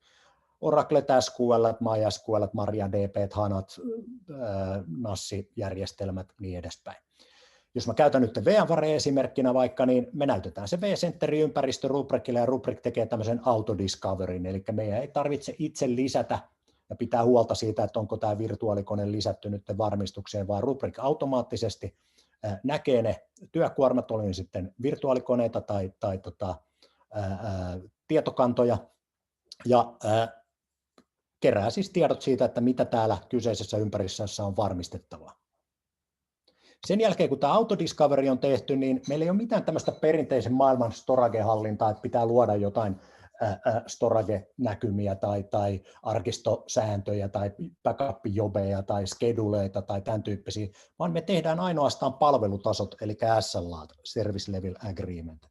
Oraclet, SQL, MySQL, MariaDB, HANAt, NAS-järjestelmät, niin edespäin. Jos mä käytän nyt VMwarea esimerkkinä vaikka, niin me näytetään se vCenter-ympäristö Rubrikille ja Rubrik tekee tämmöisen autodiscoverin, eli meidän ei tarvitse itse lisätä ja pitää huolta siitä, että onko tämä virtuaalikone lisätty nyt varmistukseen, vaan Rubrik automaattisesti näkee ne työkuormat, oli sitten virtuaalikoneita tai tietokantoja, ja kerää siis tiedot siitä, että mitä täällä kyseisessä ympäristössä on varmistettavaa. Sen jälkeen, kun tämä autodiscovery on tehty, niin meillä ei ole mitään tämmöistä perinteisen maailman storage-hallintaa, että pitää luoda jotain storage-näkymiä tai arkistosääntöjä tai backup-jobeja tai scheduleita tai tämän tyyppisiä, vaan me tehdään ainoastaan palvelutasot, eli SLA, Service Level Agreement.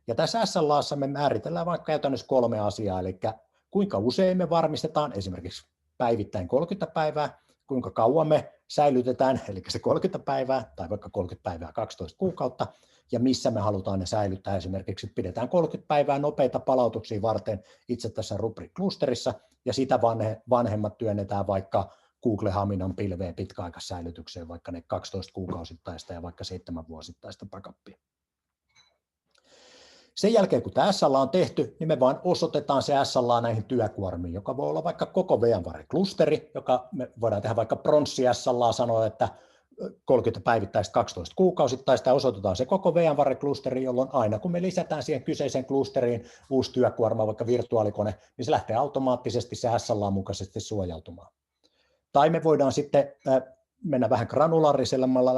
Ja tässä SLAssa me määritellään vaikka käytännössä 3 asiaa, eli kuinka usein me varmistetaan, esimerkiksi päivittäin 30 päivää, kuinka kauan me säilytetään, eli se 30 päivää tai vaikka 30 päivää 12 kuukautta, ja missä me halutaan ne säilyttää. Esimerkiksi pidetään 30 päivää nopeita palautuksia varten itse tässä Rubrik-klusterissa, ja sitä vanhemmat työnnetään vaikka Google-Haminan pilveen pitkäaikaissäilytykseen, vaikka ne 12 kuukausittaista ja vaikka 7 vuosittaista backupia. Sen jälkeen, kun tämä SLA on tehty, niin me vaan osoitetaan se SLA näihin työkuormiin, joka voi olla vaikka koko VMware-klusteri, joka me voidaan tehdä vaikka pronssi SLA, sanoa, että 30 päivittäistä 12 kuukausittaista, ja osoitetaan se koko VMware-klusteri, jolloin aina kun me lisätään siihen kyseiseen klusteriin uusi työkuorma, vaikka virtuaalikone, niin se lähtee automaattisesti se SLA mukaisesti suojautumaan. Tai me voidaan sitten mennä vähän granulaarisemmalla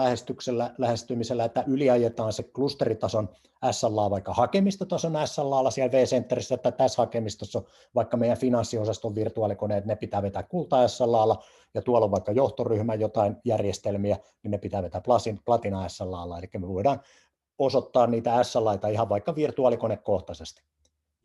lähestymisellä, että yliajetaan se klusteritason SLA vaikka hakemistotason SLAlla siellä vCenterissä tai tässä hakemistossa, vaikka meidän finanssiosaston virtuaalikoneet, ne pitää vetää kulta SLAlla, ja tuolla on vaikka johtoryhmän jotain järjestelmiä, niin ne pitää vetää platina SLAlla, eli me voidaan osoittaa niitä SLAita ihan vaikka virtuaalikonekohtaisesti.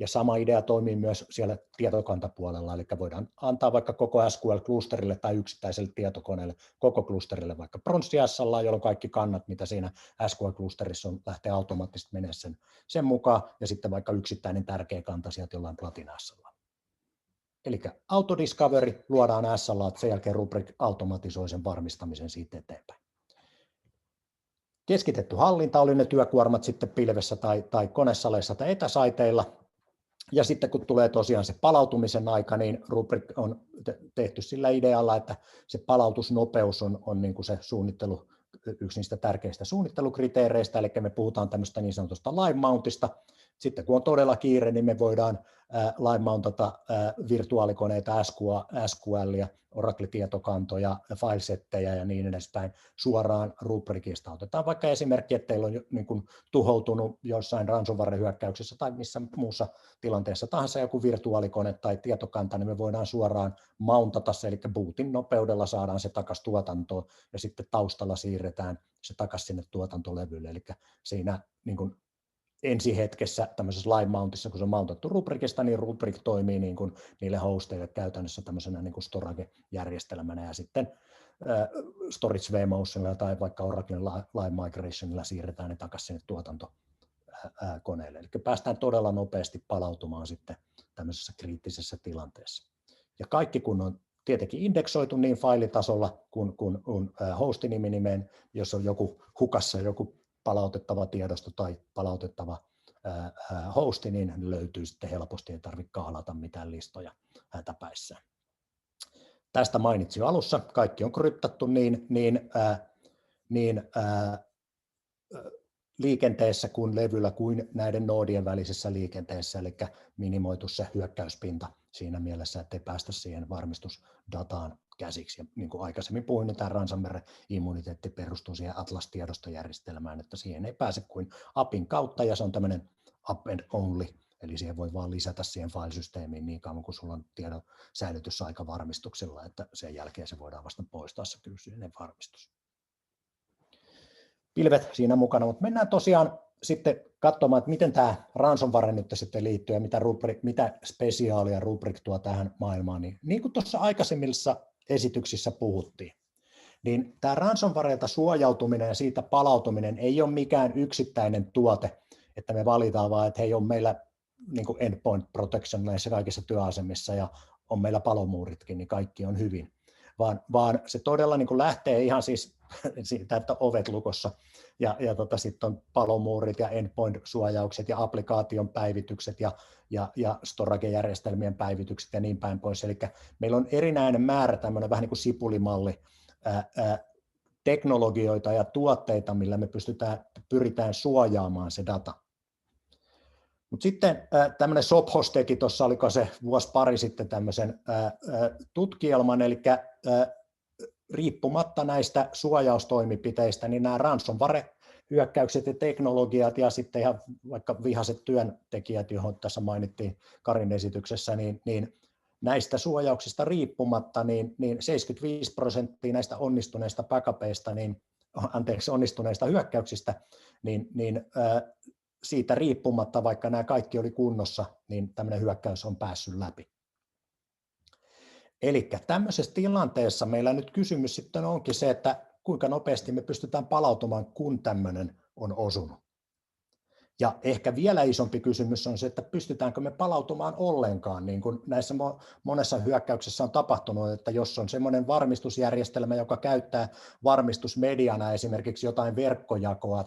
Ja sama idea toimii myös siellä tietokantapuolella, eli voidaan antaa vaikka koko SQL-klusterille tai yksittäiselle tietokoneelle, koko klusterille vaikka pronssi SLA, jolloin kaikki kannat, mitä siinä SQL-klusterissa on, lähtee automaattisesti menemään sen mukaan, ja sitten vaikka yksittäinen tärkeä kanta sieltä jollain platina SLA. Eli autodiscovery, luodaan SLA, sen jälkeen Rubrik automatisoi sen varmistamisen siitä eteenpäin. Keskitetty hallinta oli ne työkuormat sitten pilvessä tai konesaleissa tai etäsaiteilla. Ja sitten kun tulee tosiaan se palautumisen aika, niin Rubrik on tehty sillä idealla, että se palautusnopeus on niin kuin se suunnittelu, yksi niistä tärkeistä suunnittelukriteereistä, eli me puhutaan tämmöistä niin sanotusta line mountista. Sitten kun on todella kiire, niin me voidaan line mountata virtuaalikoneita, SQL, Oracle-tietokantoja, filesettejä ja niin edespäin suoraan Rubrikista. Otetaan vaikka esimerkki, että teillä on niin kuin tuhoutunut jossain ransomware-hyökkäyksessä tai missä muussa tilanteessa tahansa joku virtuaalikone tai tietokanta, niin me voidaan suoraan mountata se, eli bootin nopeudella saadaan se takaisin tuotantoon ja sitten taustalla siirretään se takaisin sinne tuotantolevylle. Eli siinä niin kuin ensi hetkessä tämmöisessä line mountissa, kun se on mountattu Rubrikista, niin Rubrik toimii niin kuin niille hosteille käytännössä tämmöisenä niin kuin storage-järjestelmänä, ja sitten Storage vMotionilla tai vaikka Oraclen Line Migrationilla siirretään ne takaisin sinne tuotantokoneelle. Eli päästään todella nopeasti palautumaan sitten tämmöisessä kriittisessä tilanteessa. Ja kaikki kun on tietenkin indeksoitu niin failitasolla kuin hostinimi-nimeen, jos on joku hukassa joku palautettava tiedosto tai palautettava hosti, niin löytyy sitten helposti, ei tarvitse kahlata mitään listoja hätäpäissä. Tästä mainitsin jo alussa, kaikki on kryptattu niin liikenteessä kuin levyllä kuin näiden noodien välisessä liikenteessä, eli minimoitu se hyökkäyspinta siinä mielessä, että ei päästä siihen varmistusdataan käsiksi. Ja niin kuin aikaisemmin puhuin, niin tämä ransomware-immuniteetti perustuu siihen Atlas-tiedostojärjestelmään, että siihen ei pääse kuin APIn kautta, ja se on tämmöinen up and only, eli siihen voi vaan lisätä siihen filesysteemiin niin kauan, kun sulla on tiedon säilytysaika varmistuksella, että sen jälkeen se voidaan vasta poistaa se kyseinen varmistus. Pilvet siinä mukana, mutta mennään tosiaan sitten katsomaan, että miten tämä ransomware nyt sitten liittyy ja mitä spesiaalia Rubrik tuo tähän maailmaan. Niin kuin tuossa aikaisemmissa esityksissä puhuttiin, niin tämä ransomwarelta suojautuminen ja siitä palautuminen ei ole mikään yksittäinen tuote, että me valitaan vaan, että hei, on meillä niin kuin endpoint protection näissä kaikissa työasemissa ja on meillä palomuuritkin, niin kaikki on hyvin. Vaan se todella niin kuin lähtee ihan siis siitä, että ovet lukossa ja sitten on palomuurit ja endpoint-suojaukset ja applikaation päivitykset ja storage-järjestelmien päivitykset ja niin päin pois. Eli meillä on erinäinen määrä tämmöinen vähän niin kuin sipulimalli teknologioita ja tuotteita, millä me pyritään suojaamaan se data. Mutta sitten tämmöinen Sophos teki tuossa, oliko se vuosi pari sitten tämmöisen tutkielman, eli riippumatta näistä suojaustoimipiteistä, niin nämä ransomware-hyökkäykset ja teknologiat ja sitten ihan vaikka vihaiset työntekijät, johon tässä mainittiin Karin esityksessä, niin näistä suojauksista riippumatta, niin 75% näistä onnistuneista backupeista, onnistuneista hyökkäyksistä, niin siitä riippumatta, vaikka nämä kaikki oli kunnossa, niin tämmöinen hyökkäys on päässyt läpi. Eli tämmöisessä tilanteessa meillä nyt kysymys sitten onkin se, että kuinka nopeasti me pystytään palautumaan, kun tämmöinen on osunut. Ja ehkä vielä isompi kysymys on se, että pystytäänkö me palautumaan ollenkaan, niin kuin näissä monessa hyökkäyksessä on tapahtunut, että jos on semmoinen varmistusjärjestelmä, joka käyttää varmistusmediana esimerkiksi jotain verkkojakoa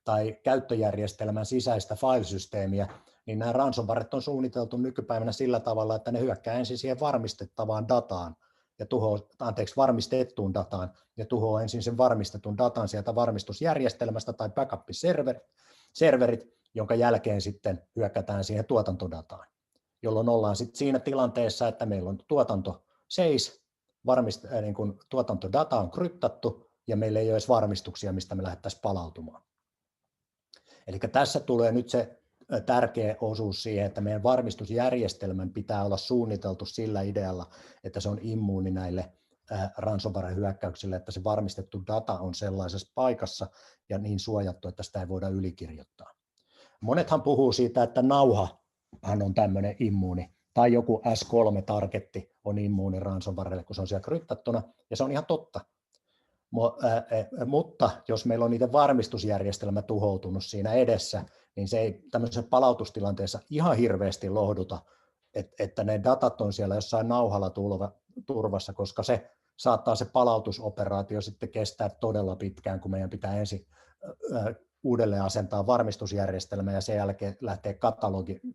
tai käyttöjärjestelmän sisäistä filesysteemiä, niin nämä ransomwaret on suunniteltu nykypäivänä sillä tavalla, että ne hyökkää ensin siihen varmistettavaan dataan ja varmistettuun dataan ja tuhoaa ensin sen varmistetun datan sieltä varmistusjärjestelmästä tai backup-serverit, jonka jälkeen sitten hyökätään siihen tuotantodataan, jolloin ollaan sitten siinä tilanteessa, että meillä on tuotanto seis, niin kun tuotantodata on kryptattu ja meillä ei ole edes varmistuksia, mistä me lähdettäisiin palautumaan. Eli tässä tulee nyt se tärkeä osuus siihen, että meidän varmistusjärjestelmän pitää olla suunniteltu sillä idealla, että se on immuuni näille ransomware-hyökkäyksille, että se varmistettu data on sellaisessa paikassa ja niin suojattu, että sitä ei voida ylikirjoittaa. Monethan puhuu siitä, että nauhahan on tämmöinen immuuni, tai joku S3-targetti on immuuni ransomwarelle, kun se on siellä kryptattuna, ja se on ihan totta. Mutta jos meillä on niiden varmistusjärjestelmä tuhoutunut siinä edessä, niin se ei tämmöisessä palautustilanteessa ihan hirveästi lohduta, että ne datat on siellä jossain nauhalla turvassa, koska se saattaa se palautusoperaatio sitten kestää todella pitkään, kun meidän pitää ensin uudelleen asentaa varmistusjärjestelmä ja sen jälkeen lähteä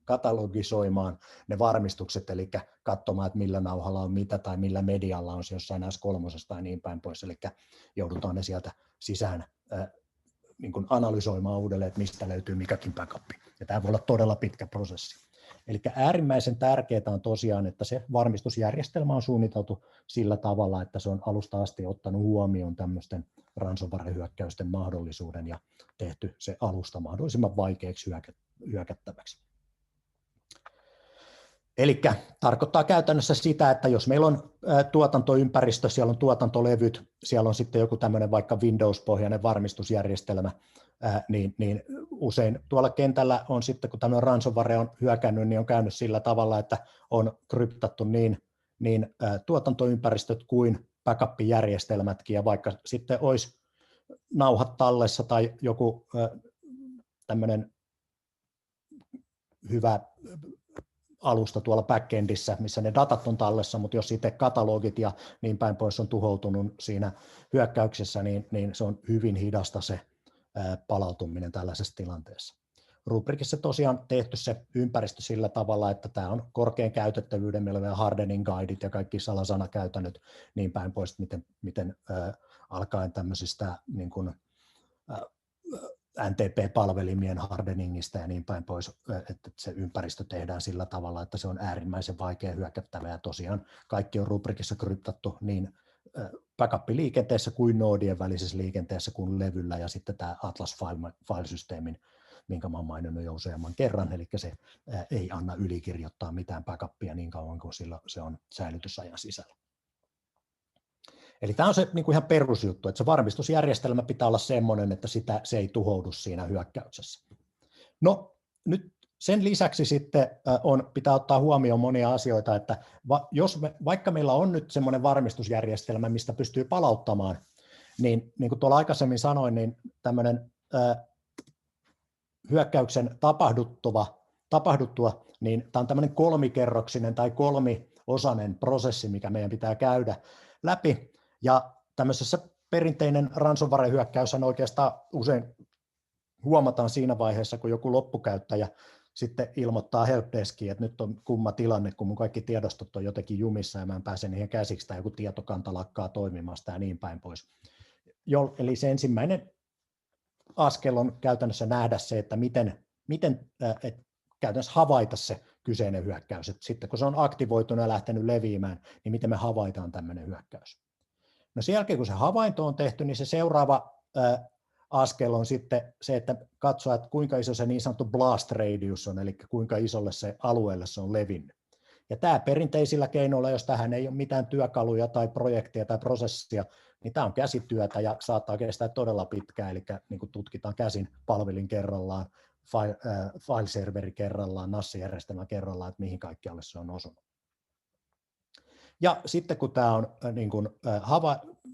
katalogisoimaan ne varmistukset, eli katsomaan, että millä nauhalla on mitä tai millä medialla on se jossain S3 tai niin päin pois, eli joudutaan ne sieltä sisään niin kuin analysoimaan uudelleen, että mistä löytyy mikäkin backup. Ja tämä voi olla todella pitkä prosessi. Eli äärimmäisen tärkeää on tosiaan, että se varmistusjärjestelmä on suunniteltu sillä tavalla, että se on alusta asti ottanut huomioon tämmöisten ransomware-hyökkäysten mahdollisuuden ja tehty se alusta mahdollisimman vaikeaksi hyökättäväksi. Eli tarkoittaa käytännössä sitä, että jos meillä on tuotantoympäristö, siellä on tuotantolevyt, siellä on sitten joku tämmöinen vaikka Windows-pohjainen varmistusjärjestelmä, niin usein tuolla kentällä on sitten, kun tämmöinen ransomware on hyökännyt, niin on käynyt sillä tavalla, että on kryptattu niin tuotantoympäristöt kuin backup-järjestelmätkin, ja vaikka sitten olisi nauhat tallessa tai joku tämmöinen hyvä alusta tuolla backendissä, missä ne datat on tallessa, mutta jos sitten katalogit ja niin päin pois on tuhoutunut siinä hyökkäyksessä, niin se on hyvin hidasta se palautuminen tällaisessa tilanteessa. Rubrikissa tosiaan tehty se ympäristö sillä tavalla, että tämä on korkean käytettävyyden, meillä on vielä hardening guideit ja kaikki salasanakäytännöt niin päin pois, miten alkaen tämmöisistä niin kuin, NTP-palvelimien hardeningista ja niin päin pois, että se ympäristö tehdään sillä tavalla, että se on äärimmäisen vaikea hyökättävä, ja tosiaan kaikki on Rubrikissa kryptattu niin backup-liikenteessä kuin noodien välisessä liikenteessä kuin levyllä, ja sitten tämä Atlas-file-systeemin, minkä mä oon maininnut jo useamman kerran, eli se ei anna ylikirjoittaa mitään backupia niin kauan kuin se on säilytysajan sisällä. Eli tämä on se niin kuin ihan perusjuttu, että se varmistusjärjestelmä pitää olla semmoinen, että se ei tuhoudu siinä hyökkäyksessä. No nyt sen lisäksi sitten pitää ottaa huomioon monia asioita, että vaikka meillä on nyt semmoinen varmistusjärjestelmä, mistä pystyy palauttamaan, niin kuin tuolla aikaisemmin sanoin, niin tämmöinen hyökkäyksen tapahduttua, niin tämä on tämmöinen kolmikerroksinen tai kolmiosainen prosessi, mikä meidän pitää käydä läpi. Ja tämmöisessä perinteinen ransomware-hyökkäys oikeastaan usein huomataan siinä vaiheessa, kun joku loppukäyttäjä sitten ilmoittaa helpdeskiin, että nyt on kumma tilanne, kun mun kaikki tiedostot on jotenkin jumissa ja mä en pääse niihin käsiksi tai joku tietokanta lakkaa toimimasta ja niin päin pois. Eli se ensimmäinen askel on käytännössä nähdä se, että miten käytännössä havaita se kyseinen hyökkäys. Et sitten kun se on aktivoitunut ja lähtenyt leviämään, niin miten me havaitaan tämmöinen hyökkäys. No sen jälkeen, kun se havainto on tehty, niin se seuraava askel on sitten se, että katsoa, että kuinka iso se niin sanottu blast radius on, eli kuinka isolle se alueelle se on levinnyt. Ja tämä perinteisillä keinoilla, jos tähän ei ole mitään työkaluja tai projekteja tai prosessia, niin tämä on käsityötä ja saattaa kestää todella pitkään, eli niin kuin tutkitaan käsin palvelin kerrallaan, file-serveri kerrallaan, NAS-järjestelmä kerrallaan, että mihin kaikkialle se on osunut. Ja sitten kun tämä on niin kuin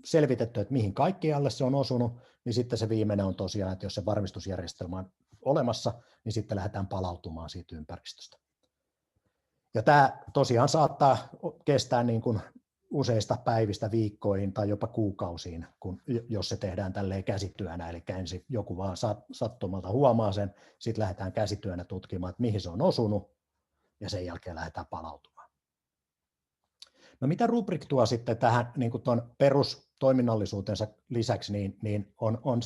selvitetty, että mihin kaikkialle se on osunut, niin sitten se viimeinen on tosiaan, että jos se varmistusjärjestelmä on olemassa, niin sitten lähdetään palautumaan siitä ympäristöstä. Ja tämä tosiaan saattaa kestää niin kuin useista päivistä viikkoihin tai jopa kuukausiin, jos se tehdään tälleen käsityönä, eli ensin joku vaan sattumalta huomaa sen, sitten lähdetään käsityönä tutkimaan, että mihin se on osunut, ja sen jälkeen lähdetään palautumaan. No mitä Rubrik tuo sitten tähän niin kuin tuon perustoiminnallisuutensa lisäksi, niin on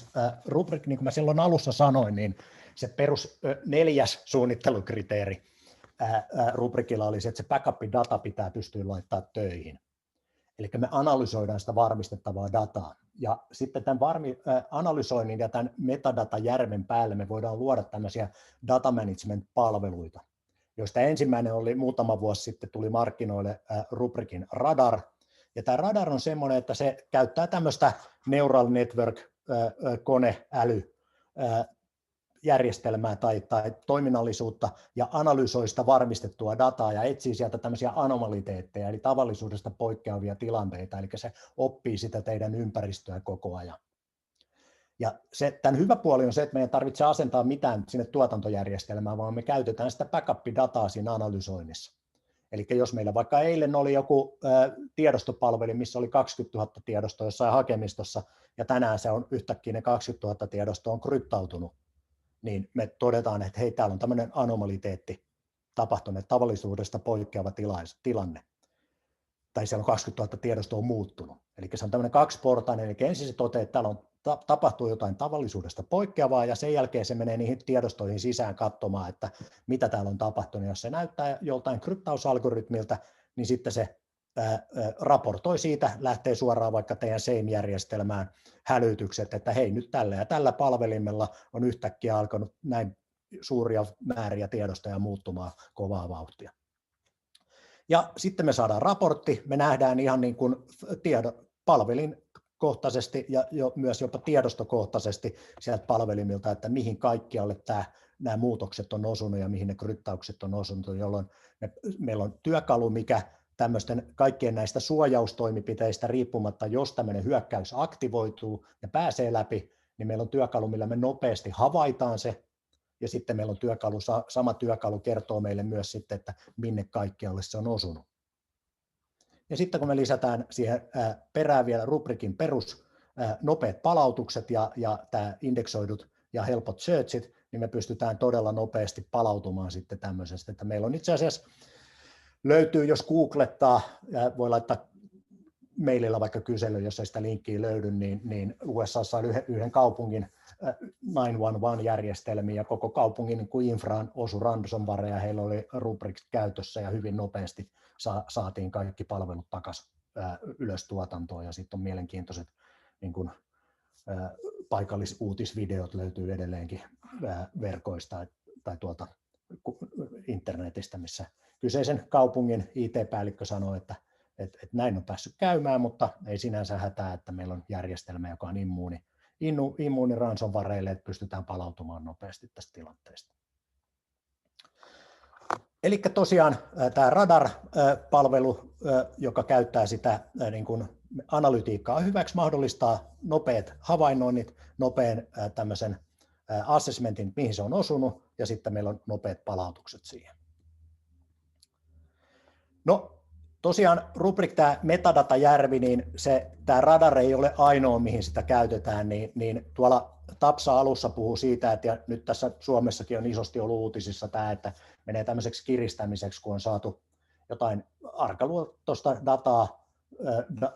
Rubrik, niin kuin mä silloin alussa sanoin, niin se perus 4. suunnittelukriteeri Rubrikilla oli se, että se backup-data pitää pystyä laittamaan töihin. Eli me analysoidaan sitä varmistettavaa dataa. Ja sitten tämän analysoinnin ja tämän metadata-järven päälle me voidaan luoda tämmöisiä data management-palveluita, joista ensimmäinen oli muutama vuosi sitten tuli markkinoille Rubrikin Radar. Ja tämä Radar on semmoinen, että se käyttää tämmöistä neural network koneäly järjestelmää tai toiminnallisuutta ja analysoi sitä varmistettua dataa ja etsii sieltä tämmöisiä anomaliteetteja, eli tavallisuudesta poikkeavia tilanteita, eli se oppii sitä teidän ympäristöä koko ajan. Ja tämän hyvä puoli on se, että meidän tarvitsee asentaa mitään sinne tuotantojärjestelmään, vaan me käytetään sitä backup-dataa siinä analysoinnissa. Eli jos meillä vaikka eilen oli joku tiedostopalveli, missä oli 20 000 tiedostoa jossain hakemistossa, ja tänään se on yhtäkkiä ne 20 000 tiedostoa on kryptautunut, niin me todetaan, että hei, täällä on tämmöinen anomaliteetti tapahtunut, tavallisuudesta poikkeava tilanne. Tai siellä on 20 000 tiedostoa muuttunut. Eli se on tämmöinen kaksiportainen, eli ensin se toteaa, että täällä tapahtuu jotain tavallisuudesta poikkeavaa, ja sen jälkeen se menee niihin tiedostoihin sisään katsomaan, että mitä täällä on tapahtunut. Jos se näyttää joltain kryptausalgoritmilta, niin sitten se raportoi siitä, lähtee suoraan vaikka teidän SAME-järjestelmään hälytykset, että hei, nyt tällä ja tällä palvelimella on yhtäkkiä alkanut näin suuria määriä tiedostoja muuttumaan kovaa vauhtia. Ja sitten me saadaan raportti, me nähdään ihan niin kuin palvelinkohtaisesti ja myös jopa tiedostokohtaisesti sieltä palvelimilta, että mihin kaikkialle nämä muutokset on osunut ja mihin ne kryptaukset on osunut, jolloin meillä on työkalu, mikä tämmöisten kaikkien näistä suojaustoimipiteistä riippumatta, jos tämmöinen hyökkäys aktivoituu ja pääsee läpi, niin meillä on työkalu, millä me nopeasti havaitaan se, ja sitten meillä on sama työkalu kertoo meille myös sitten, että minne kaikkialle se on osunut. Ja sitten kun me lisätään siihen perään vielä Rubrikin perus nopeat palautukset ja tämä indeksoidut ja helpot searchit, niin me pystytään todella nopeasti palautumaan sitten tämmöisestä. Että meillä on itse asiassa, löytyy, jos googlettaa, ja voi laittaa maililla vaikka kysely, jos ei sitä linkkiä löydy, niin USAssa on yhden kaupungin 911-järjestelmiä, ja koko kaupungin niin kuin infraan osui ransomware, ja heillä oli Rubrik käytössä, ja hyvin nopeasti saatiin kaikki palvelut takaisin ylös tuotantoon, ja sitten on mielenkiintoiset niin kuin, paikallisuutisvideot löytyy edelleenkin verkoista tai tuolta internetistä, missä kyseisen kaupungin IT-päällikkö sanoi, että näin on päässyt käymään, mutta ei sinänsä hätää, että meillä on järjestelmä, joka on immuuni ransomwareille, että pystytään palautumaan nopeasti tästä tilanteesta. Eli tosiaan tämä Radar-palvelu, joka käyttää sitä niin kuin analytiikkaa hyväksi, mahdollistaa nopeat havainnoinnit, nopean tämmöisen assessmentin, mihin se on osunut, ja sitten meillä on nopeat palautukset siihen. No tosiaan Rubrik, tämä metadatajärvi, niin tämä Radar ei ole ainoa, mihin sitä käytetään, niin tuolla Tapsa alussa puhuu siitä, että ja nyt tässä Suomessakin on isosti ollut uutisissa tämä, että menee tämmöiseksi kiristämiseksi, kun on saatu jotain arkaluontoista dataa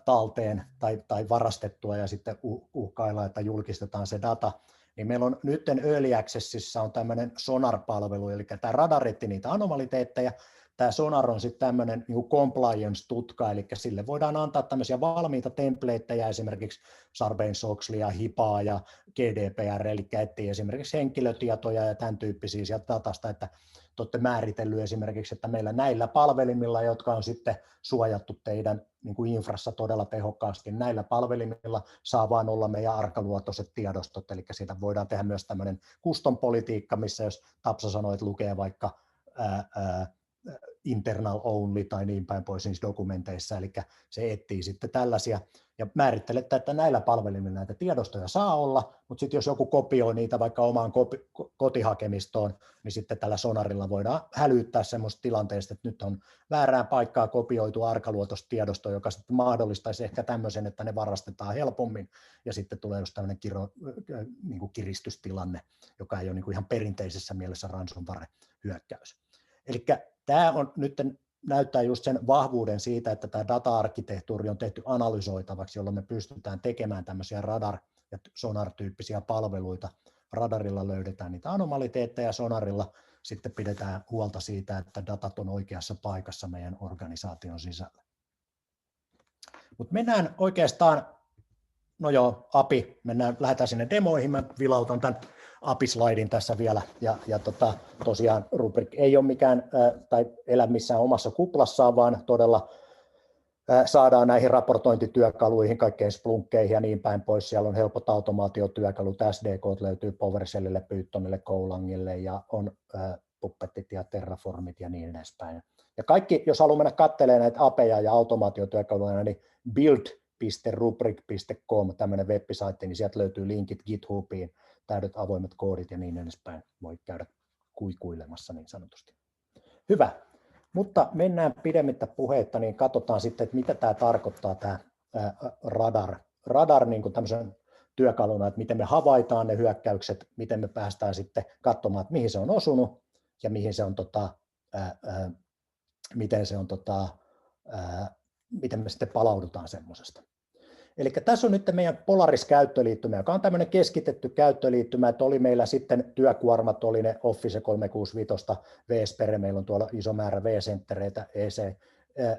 talteen tai varastettua ja sitten uhkaillaan, että julkistetaan se data, niin meillä on nyt Early Accessissa on tämmöinen Sonar-palvelu, eli tämä Radar etti niitä anomaliteetteja. Tämä Sonar on sitten tämmöinen niin compliance-tutka, eli sille voidaan antaa tämmöisiä valmiita templateja, esimerkiksi Sarbanes-Oxleya, HIPAA ja GDPR, eli etsii esimerkiksi henkilötietoja ja tämän tyyppisiä sieltä datasta, että te olette määritellyt esimerkiksi, että meillä näillä palvelimilla, jotka on sitten suojattu teidän niin kuin infrassa todella tehokkaasti, näillä palvelimilla saa vaan olla meidän arkaluontoiset tiedostot, eli siitä voidaan tehdä myös tämmöinen custom-politiikka, missä jos Tapsa sanoo, että lukee vaikka internal only tai niin päin pois niissä dokumenteissa, eli se etsii sitten tällaisia ja määrittelee, että näillä palvelimilla näitä tiedostoja saa olla, mutta sitten jos joku kopioi niitä vaikka omaan kotihakemistoon, niin sitten tällä Sonarilla voidaan hälyttää semmoista tilanteesta, että nyt on väärään paikkaan kopioitu arkaluontoista tiedostoa, joka sitten mahdollistaisi ehkä tämmöisen, että ne varastetaan helpommin ja sitten tulee just tämmöinen niin kuin kiristystilanne, joka ei ole niin kuin ihan perinteisessä mielessä ransomware-hyökkäys. Eli tämä on nyt näyttää just sen vahvuuden siitä, että tämä data-arkkitehtuuri on tehty analysoitavaksi, jolloin me pystytään tekemään tämmöisiä radar- ja sonar-tyyppisiä palveluita. Radarilla löydetään niitä anomaliteetteja ja sonarilla sitten pidetään huolta siitä, että datat on oikeassa paikassa meidän organisaation sisällä. Mutta mennään oikeastaan, no joo, API, lähdetään sinne demoihin, mä vilautan tämän API-slaidin tässä vielä, ja tosiaan Rubrik ei ole mikään, tai elä missään omassa kuplassaan, vaan todella saadaan näihin raportointityökaluihin, kaikkein Splunkkeihin ja niin päin pois. Siellä on helpot automaatiotyökalut, SDK löytyy PowerShellille, Pythonille, Golangille, ja on Puppetit ja Terraformit ja niin edespäin. Ja kaikki, jos haluaa mennä katselemaan näitä APEja ja automaatiotyökaluja, niin build.rubrik.com, tämmöinen web-saitti, niin sieltä löytyy linkit GitHubiin, täydet avoimet koodit ja niin edespäin. Voi käydä kuikuilemassa niin sanotusti. Hyvä, mutta mennään pidemmittä puheitta, niin katsotaan sitten, että mitä tämä tarkoittaa tämä Radar. Radar niin kuin tämmöisen työkaluna, että miten me havaitaan ne hyökkäykset, miten me päästään sitten katsomaan, että mihin se on osunut ja mihin se on, miten me sitten palaudutaan semmoisesta. Eli tässä on nyt meidän Polaris-käyttöliittymä, joka on tämmöinen keskitetty käyttöliittymä, että oli meillä sitten työkuormat, oli ne Office 365, VSpere, meillä on tuolla iso määrä vCentereitä, EC,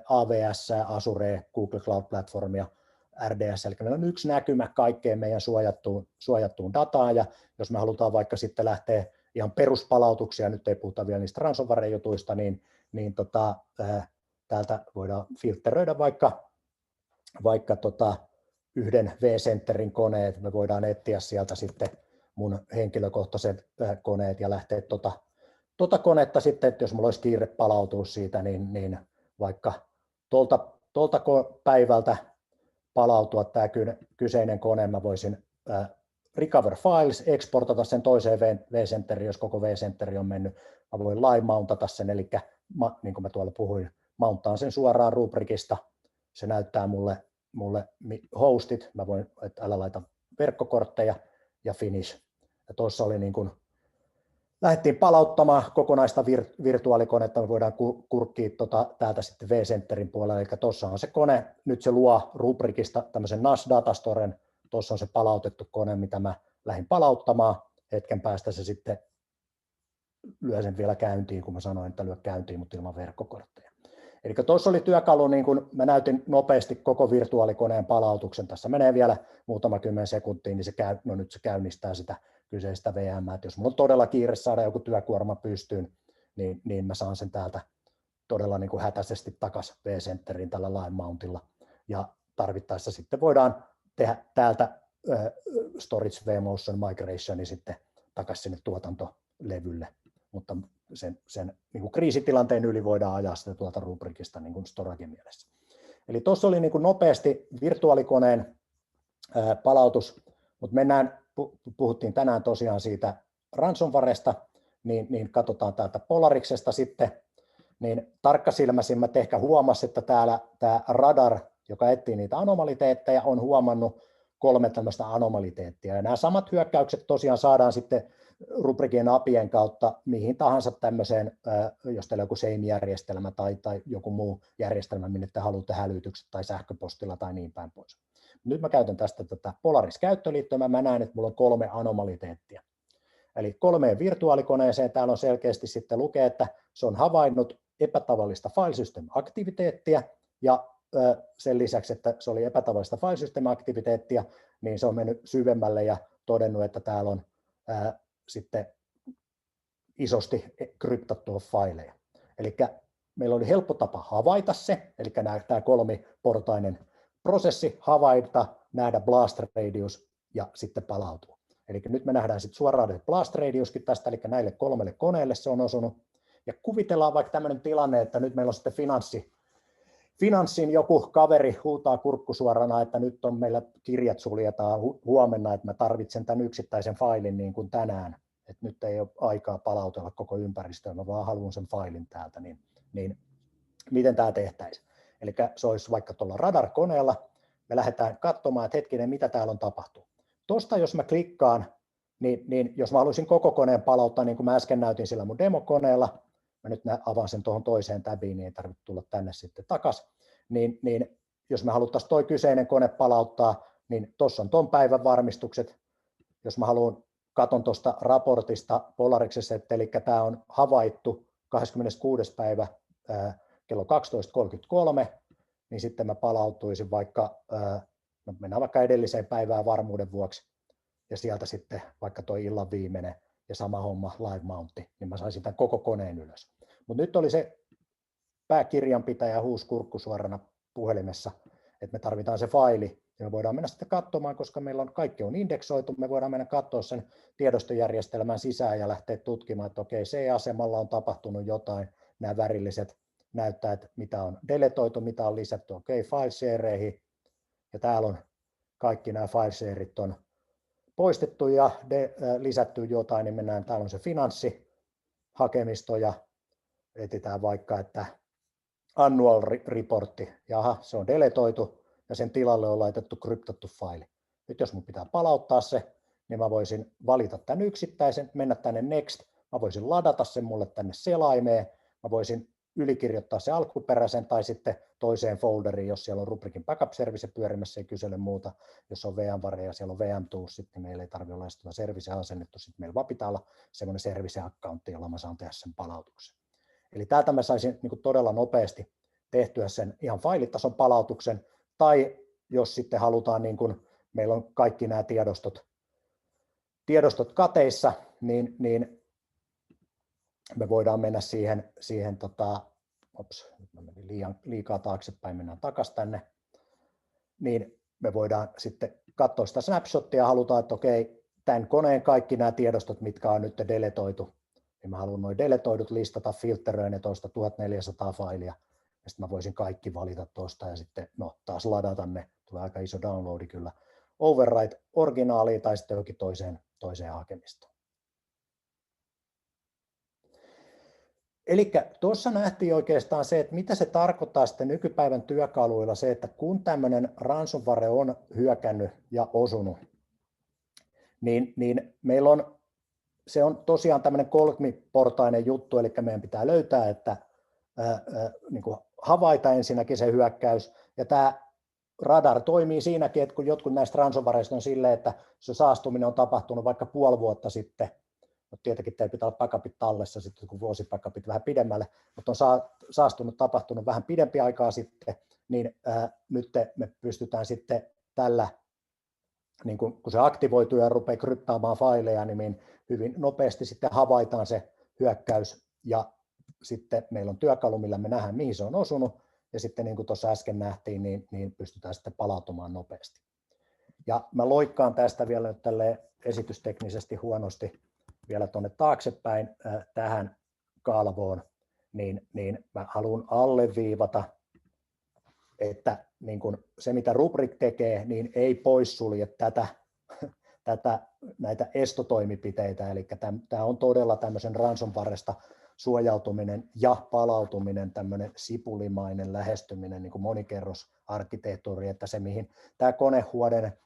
AWS, Azure, Google Cloud Platformia, RDS, eli meillä on yksi näkymä kaikkeen meidän suojattuun dataan, ja jos me halutaan vaikka sitten lähteä ihan peruspalautuksia, nyt ei puhuta vielä niistä ransomware-jutuista, niin täältä voidaan filtteröidä vaikka yhden vCenterin koneet, me voidaan etsiä sieltä sitten mun henkilökohtaiset koneet ja lähteä konetta sitten, että jos mulla olisi kiire palautua siitä, niin vaikka tuolta päivältä palautua tämä kyseinen kone, mä voisin recover files, exportata sen toiseen vCenteriin, jos koko vCenteri on mennyt, mä voin live mountata sen, eli niin kuin mä tuolla puhuin, mounttaan sen suoraan Rubrikista, se näyttää mulle hostit, mä voin, että älä laita verkkokortteja ja finish. Ja tuossa oli niin kuin lähdettiin palauttamaan kokonaista virtuaalikonetta, me voidaan kurkkia täältä sitten vCenterin puolella, eli tuossa on se kone, nyt se luo Rubrikista tämmöisen NAS datastoren, tuossa on se palautettu kone, mitä mä lähdin palauttamaan, hetken päästä se sitten lyö sen vielä käyntiin, kun mä sanoin, että lyö käyntiin, mutta ilman verkkokortteja. Eli tuossa oli työkalu, niin kun mä näytin nopeasti koko virtuaalikoneen palautuksen, tässä menee vielä muutama 10 sekuntia, niin nyt se käynnistää sitä kyseistä VM, että jos mulla on todella kiire saada joku työkuorma pystyyn, niin mä saan sen täältä todella niin kuin hätäisesti takaisin vCenteriin tällä line mountilla, ja tarvittaessa sitten voidaan tehdä täältä storage vMotion migrationi sitten takaisin sinne tuotantolevylle, mutta sen niin kuin kriisitilanteen yli voidaan ajaa sitä tuolta Rubrikista niin kuin storage mielessä. Eli tuossa oli niin kuin nopeasti virtuaalikoneen palautus, mutta puhuttiin tänään tosiaan siitä ransomwaresta, niin katsotaan täältä Polariksesta sitten, niin tarkkasilmäisimmät ehkä huomasi, että täällä tämä radar, joka etsii niitä anomaliteetteja, on huomannut 3 tämmöistä anomaliteettia, ja nämä samat hyökkäykset tosiaan saadaan sitten Rubrikin APIen kautta mihin tahansa tämmöiseen, jos teillä on joku SAME-järjestelmä tai joku muu järjestelmä, minne te haluatte hälytykset tai sähköpostilla tai niin päin pois. Nyt mä käytän tästä tätä Polaris-käyttöliittoa, mä näen, että mulla on 3 anomaliteettia. Eli 3 virtuaalikoneeseen täällä on selkeästi sitten lukee, että se on havainnut epätavallista file system-aktiviteettia, ja sen lisäksi, että se oli epätavallista file system-aktiviteettia, niin se on mennyt syvemmälle ja todennut, että täällä on sitten isosti kryptattua faileja. Eli meillä oli helppo tapa havaita se, eli tämä 3-portainen prosessi, havaita, nähdä blast radius ja sitten palautua. Eli nyt me nähdään sitten suoraan blast radiuskin tästä, eli näille 3 koneelle se on osunut. Ja kuvitellaan vaikka tämmöinen tilanne, että nyt meillä on sitten finanssin joku kaveri huutaa kurkkusuorana, että nyt on meillä kirjat suljetaan huomenna, että mä tarvitsen tämän yksittäisen failin niin kuin tänään, että nyt ei ole aikaa palautella koko ympäristöä, mä vaan haluan sen failin täältä, niin miten tämä tehtäisiin? Eli se olisi vaikka tuolla radar-koneella, me lähdetään katsomaan, että hetkinen, mitä täällä on tapahtunut. Tuosta jos mä klikkaan, niin jos mä haluaisin koko koneen palauttaa, niin kuin mä äsken näytin sillä mun demokoneella, mä nyt avaan sen tuohon toiseen tabiin, niin ei tarvitse tulla tänne sitten takaisin, niin jos me haluttaisiin toi kyseinen kone palauttaa, niin tuossa on ton päivän varmistukset, jos mä haluan katon tuosta raportista Polariksessa, eli tämä on havaittu 26. päivä kello 12.33, niin sitten mä palautuisin vaikka, mennään vaikka edelliseen päivään varmuuden vuoksi, ja sieltä sitten vaikka toi illan viimeinen, ja sama homma live mountti, niin mä saisin tämän koko koneen ylös. Mutta nyt oli se pääkirjanpitäjä huusi kurkkusuorana puhelimessa, että me tarvitaan se faili, ja me voidaan mennä sitten katsomaan, koska meillä on kaikki on indeksoitu, me voidaan mennä katsoa sen tiedostojärjestelmän sisään ja lähteä tutkimaan, että okei, C-asemalla on tapahtunut jotain, nämä värilliset näyttää, että mitä on deletoitu, mitä on lisätty, okei, fileshareihin, ja täällä on kaikki nämä fileshareit on poistettu ja lisätty jotain, niin mennään, täällä on se finanssihakemisto ja etsitään vaikka, että annual reportti, jaha, se on deletoitu ja sen tilalle on laitettu kryptattu faili. Nyt jos mun pitää palauttaa se, niin mä voisin valita tämän yksittäisen, mennä tänne next, mä voisin ladata sen mulle tänne selaimeen, mä voisin ylikirjoittaa se alkuperäisen tai sitten toiseen folderiin, jos siellä on Rubrikin backup service pyörimässä, ei kysele muuta. Jos on VMware ja siellä on VM Tools, niin meillä ei tarvitse olla sitä service asennettu, sitten meillä vaan pitää olla semmoinen service-accountti, jolla mä saan tehdä sen palautuksen. Eli täältä mä saisin niin kuin todella nopeasti tehtyä sen ihan failitason palautuksen, tai jos sitten halutaan, niin kuin meillä on kaikki nämä tiedostot kateissa, niin me voidaan mennä siihen mä menin liikaa taaksepäin, mennään takaisin tänne, niin me voidaan sitten katsoa sitä snapshottia ja halutaan, että okei, tämän koneen kaikki nämä tiedostot, mitkä on nyt deletoitu, niin mä haluan noin deletoidut listata, filtteröin ne tuosta 1400 failia, ja sitten mä voisin kaikki valita tuosta ja sitten taas ladata ne, tulee aika iso downloadi kyllä, overwrite originaaliin tai sitten johonkin toiseen hakemistoon. Eli tuossa nähtiin oikeastaan se, että mitä se tarkoittaa sitten nykypäivän työkaluilla se, että kun tämmöinen ransomware on hyökännyt ja osunut, niin meillä on se on tosiaan tämmöinen kolmiportainen juttu, eli meidän pitää löytää, että niin kuin havaita ensinnäkin se hyökkäys, ja tämä radar toimii siinäkin, että kun jotkut näistä ransomwareista on silleen, että se saastuminen on tapahtunut vaikka puoli vuotta sitten, no tietenkin teillä pitää olla backupit tallessa sitten, kun vuosibackupit vähän pidemmälle, mutta on saastunut tapahtunut vähän pidempi aikaa sitten, niin nyt me pystytään sitten tällä, niin kun se aktivoituu ja rupeaa kryptaamaan faileja, niin hyvin nopeasti sitten havaitaan se hyökkäys, ja sitten meillä on työkalu, millä me nähdään, mihin se on osunut, ja sitten niin kuin tuossa äsken nähtiin, niin pystytään sitten palautumaan nopeasti. Ja mä loikkaan tästä vielä nyt tälleen esitysteknisesti huonosti vielä tuonne taaksepäin tähän kalvoon, niin mä haluan alleviivata, että niin kuin se mitä Rubrik tekee, niin ei poissulje näitä estotoimipiteitä, eli tämä on todella tämmöisen ransomwaresta suojautuminen ja palautuminen, tämmöinen sipulimainen lähestyminen, niin kuin monikerrosarkkitehtuuri, että se mihin tämä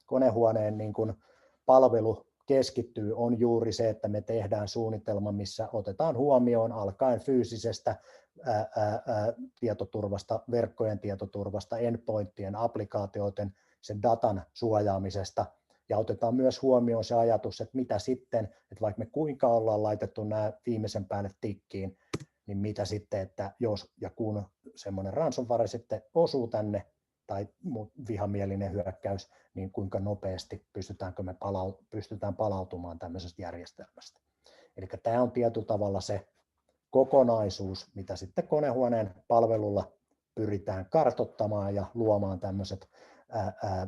konehuoneen niin kuin palvelu keskittyy on juuri se, että me tehdään suunnitelma, missä otetaan huomioon alkaen fyysisestä tietoturvasta, verkkojen tietoturvasta, endpointtien, applikaatioiden, sen datan suojaamisesta, ja otetaan myös huomioon se ajatus, että mitä sitten, että vaikka me kuinka ollaan laitettu nämä viimeisen päälle tikkiin, niin mitä sitten, että jos ja kun semmoinen ransomware sitten osuu tänne, tai vihamielinen hyökkäys, niin kuinka nopeasti pystytään palautumaan tämmöisestä järjestelmästä. Eli tämä on tietyllä tavalla se kokonaisuus, mitä sitten konehuoneen palvelulla pyritään kartoittamaan ja luomaan tämmöiset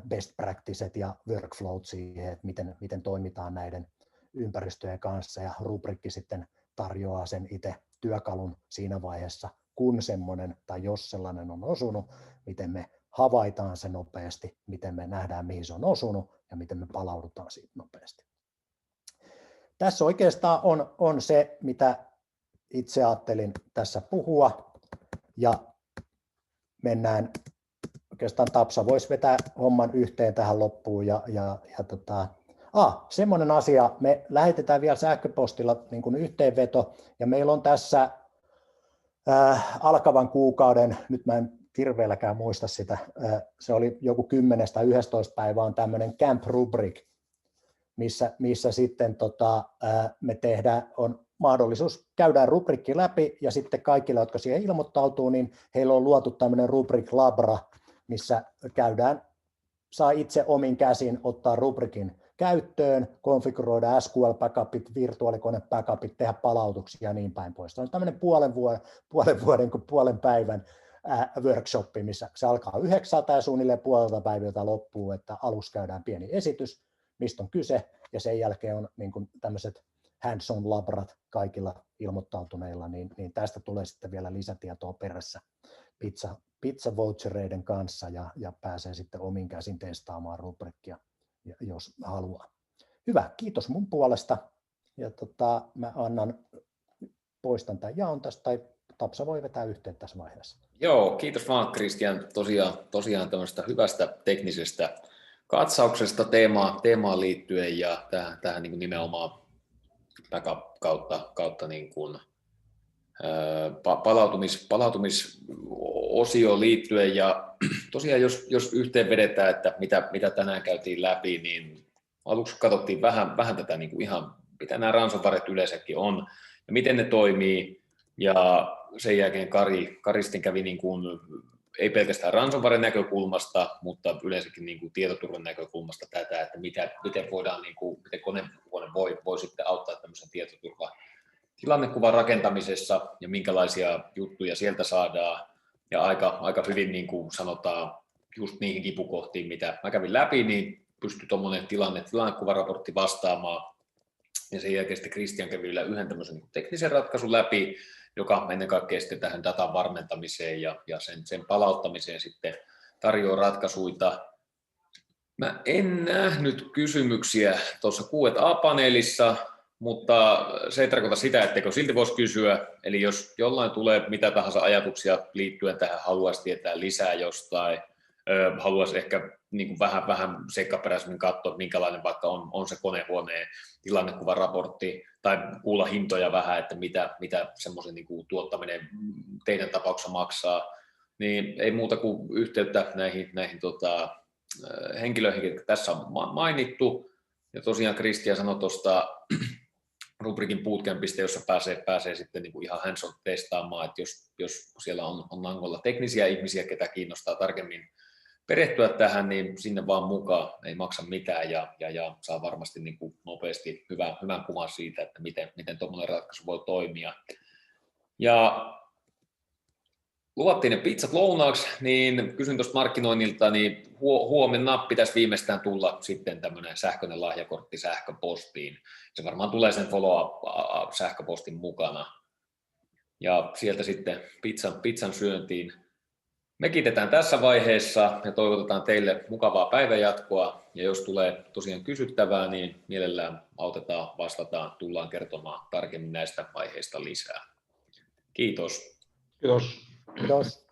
best practicet ja workflowt siihen, että miten toimitaan näiden ympäristöjen kanssa, ja Rubrikki sitten tarjoaa sen itse työkalun siinä vaiheessa, kun semmoinen tai jos sellainen on osunut, miten me havaitaan se nopeasti, miten me nähdään, mihin se on osunut ja miten me palaudutaan siitä nopeasti. Tässä oikeastaan on se, mitä itse ajattelin tässä puhua, ja mennään oikeastaan Tapsa voisi vetää homman yhteen tähän loppuun. Semmoinen asia, me lähetetään vielä sähköpostilla niin kuin yhteenveto, ja meillä on tässä alkavan kuukauden, nyt mä en kirveelläkään muista sitä, se oli joku 10 tai 11 päivää, on tämmöinen Camp Rubrik, missä sitten me tehdään, on mahdollisuus, käydään rubrikki läpi, ja sitten kaikille, jotka siihen ilmoittautuu, niin heillä on luotu tämmöinen Rubrik Labra, missä saa itse omin käsin ottaa rubrikin käyttöön, konfiguroida SQL-backupit, virtuaalikone-backupit, tehdä palautuksia ja niin päin pois. Se on tämmöinen puolen päivän workshoppi, missä se alkaa 9 ja suunnilleen puolelta päivältä loppuu, että alussa käydään pieni esitys, mistä on kyse, ja sen jälkeen on niin kuin tämmöiset hands-on labrat kaikilla ilmoittautuneilla, niin tästä tulee sitten vielä lisätietoa perässä pizza-vouchereiden kanssa, ja pääsee sitten omin käsin testaamaan rubrikkia, jos haluaa. Hyvä, kiitos mun puolesta, ja mä poistan tämän jaon tästä, tai Tapsa voi vetää yhteen tässä vaiheessa. Joo, kiitos vaan Kristian tosiaan tämmöistä hyvästä teknisestä katsauksesta teemaan liittyen, ja tähän niin kuin nimenomaan backup kautta niin kuin palautumisosioon liittyen, ja tosiaan jos yhteen vedetään, että mitä tänään käytiin läpi, niin aluksi katsottiin vähän tätä niin kuin ihan, mitä nämä ransomwaret yleensäkin on ja miten ne toimii, ja sen jälkeen Kari sitten kävi niin kuin, ei pelkästään ransomwaren näkökulmasta, mutta yleensäkin niin kuin tietoturvan näkökulmasta tätä, että miten voidaan, niin kuin, miten konehuone voi sitten auttaa tämmöisen tilannekuvan rakentamisessa ja minkälaisia juttuja sieltä saadaan, ja aika hyvin niin kuin sanotaan just niihin kipukohtiin, mitä mä kävin läpi, niin pystyi tuommoinen tilannekuvaraportti vastaamaan, ja sen jälkeen sitten Kristian kävi vielä yhden tämmöisen niin kuin teknisen ratkaisun läpi, joka ennen kaikkea sitten tähän datan varmentamiseen ja sen palauttamiseen sitten tarjoaa ratkaisuita. Mä en nähnyt kysymyksiä tuossa Q&A-paneelissa, mutta se ei tarkoita sitä, etteikö silti voisi kysyä. Eli jos jollain tulee mitä tahansa ajatuksia liittyen tähän, haluaisi tietää lisää jostain, haluaisi ehkä niin kuin vähän seikkaperäisemmin katsoa, minkälainen vaikka on se konehuoneen tilannekuvaraportti, tai kuulla hintoja vähän, että mitä semmoisen niin kuin tuottaminen teidän tapauksessa maksaa, niin ei muuta kuin yhteyttä näihin henkilöihin, jotka tässä on mainittu. Ja tosiaan Kristian sanoi tuosta Rubrikin bootcampista, jossa pääsee sitten niin kuin ihan hands-on testaamaan, että jos siellä on Nangolla teknisiä ihmisiä, ketä kiinnostaa tarkemmin perehtyä tähän, niin sinne vaan mukaan, ei maksa mitään ja saa varmasti niin kuin nopeasti hyvän kuvan siitä, että miten tuommoinen ratkaisu voi toimia. Ja luvattiin ne pizzat lounaaksi, niin kysyn tuosta markkinoinnilta, niin huomenna pitäisi viimeistään tulla sitten tämmöinen sähköinen lahjakortti sähköpostiin. Se varmaan tulee sen follow-up sähköpostin mukana. Ja sieltä sitten pizzan syöntiin. Me kiitetään tässä vaiheessa ja toivotetaan teille mukavaa päivänjatkoa. Ja jos tulee tosiaan kysyttävää, niin mielellään autetaan, vastataan, tullaan kertomaan tarkemmin näistä aiheista lisää. Kiitos. Kiitos. Kiitos.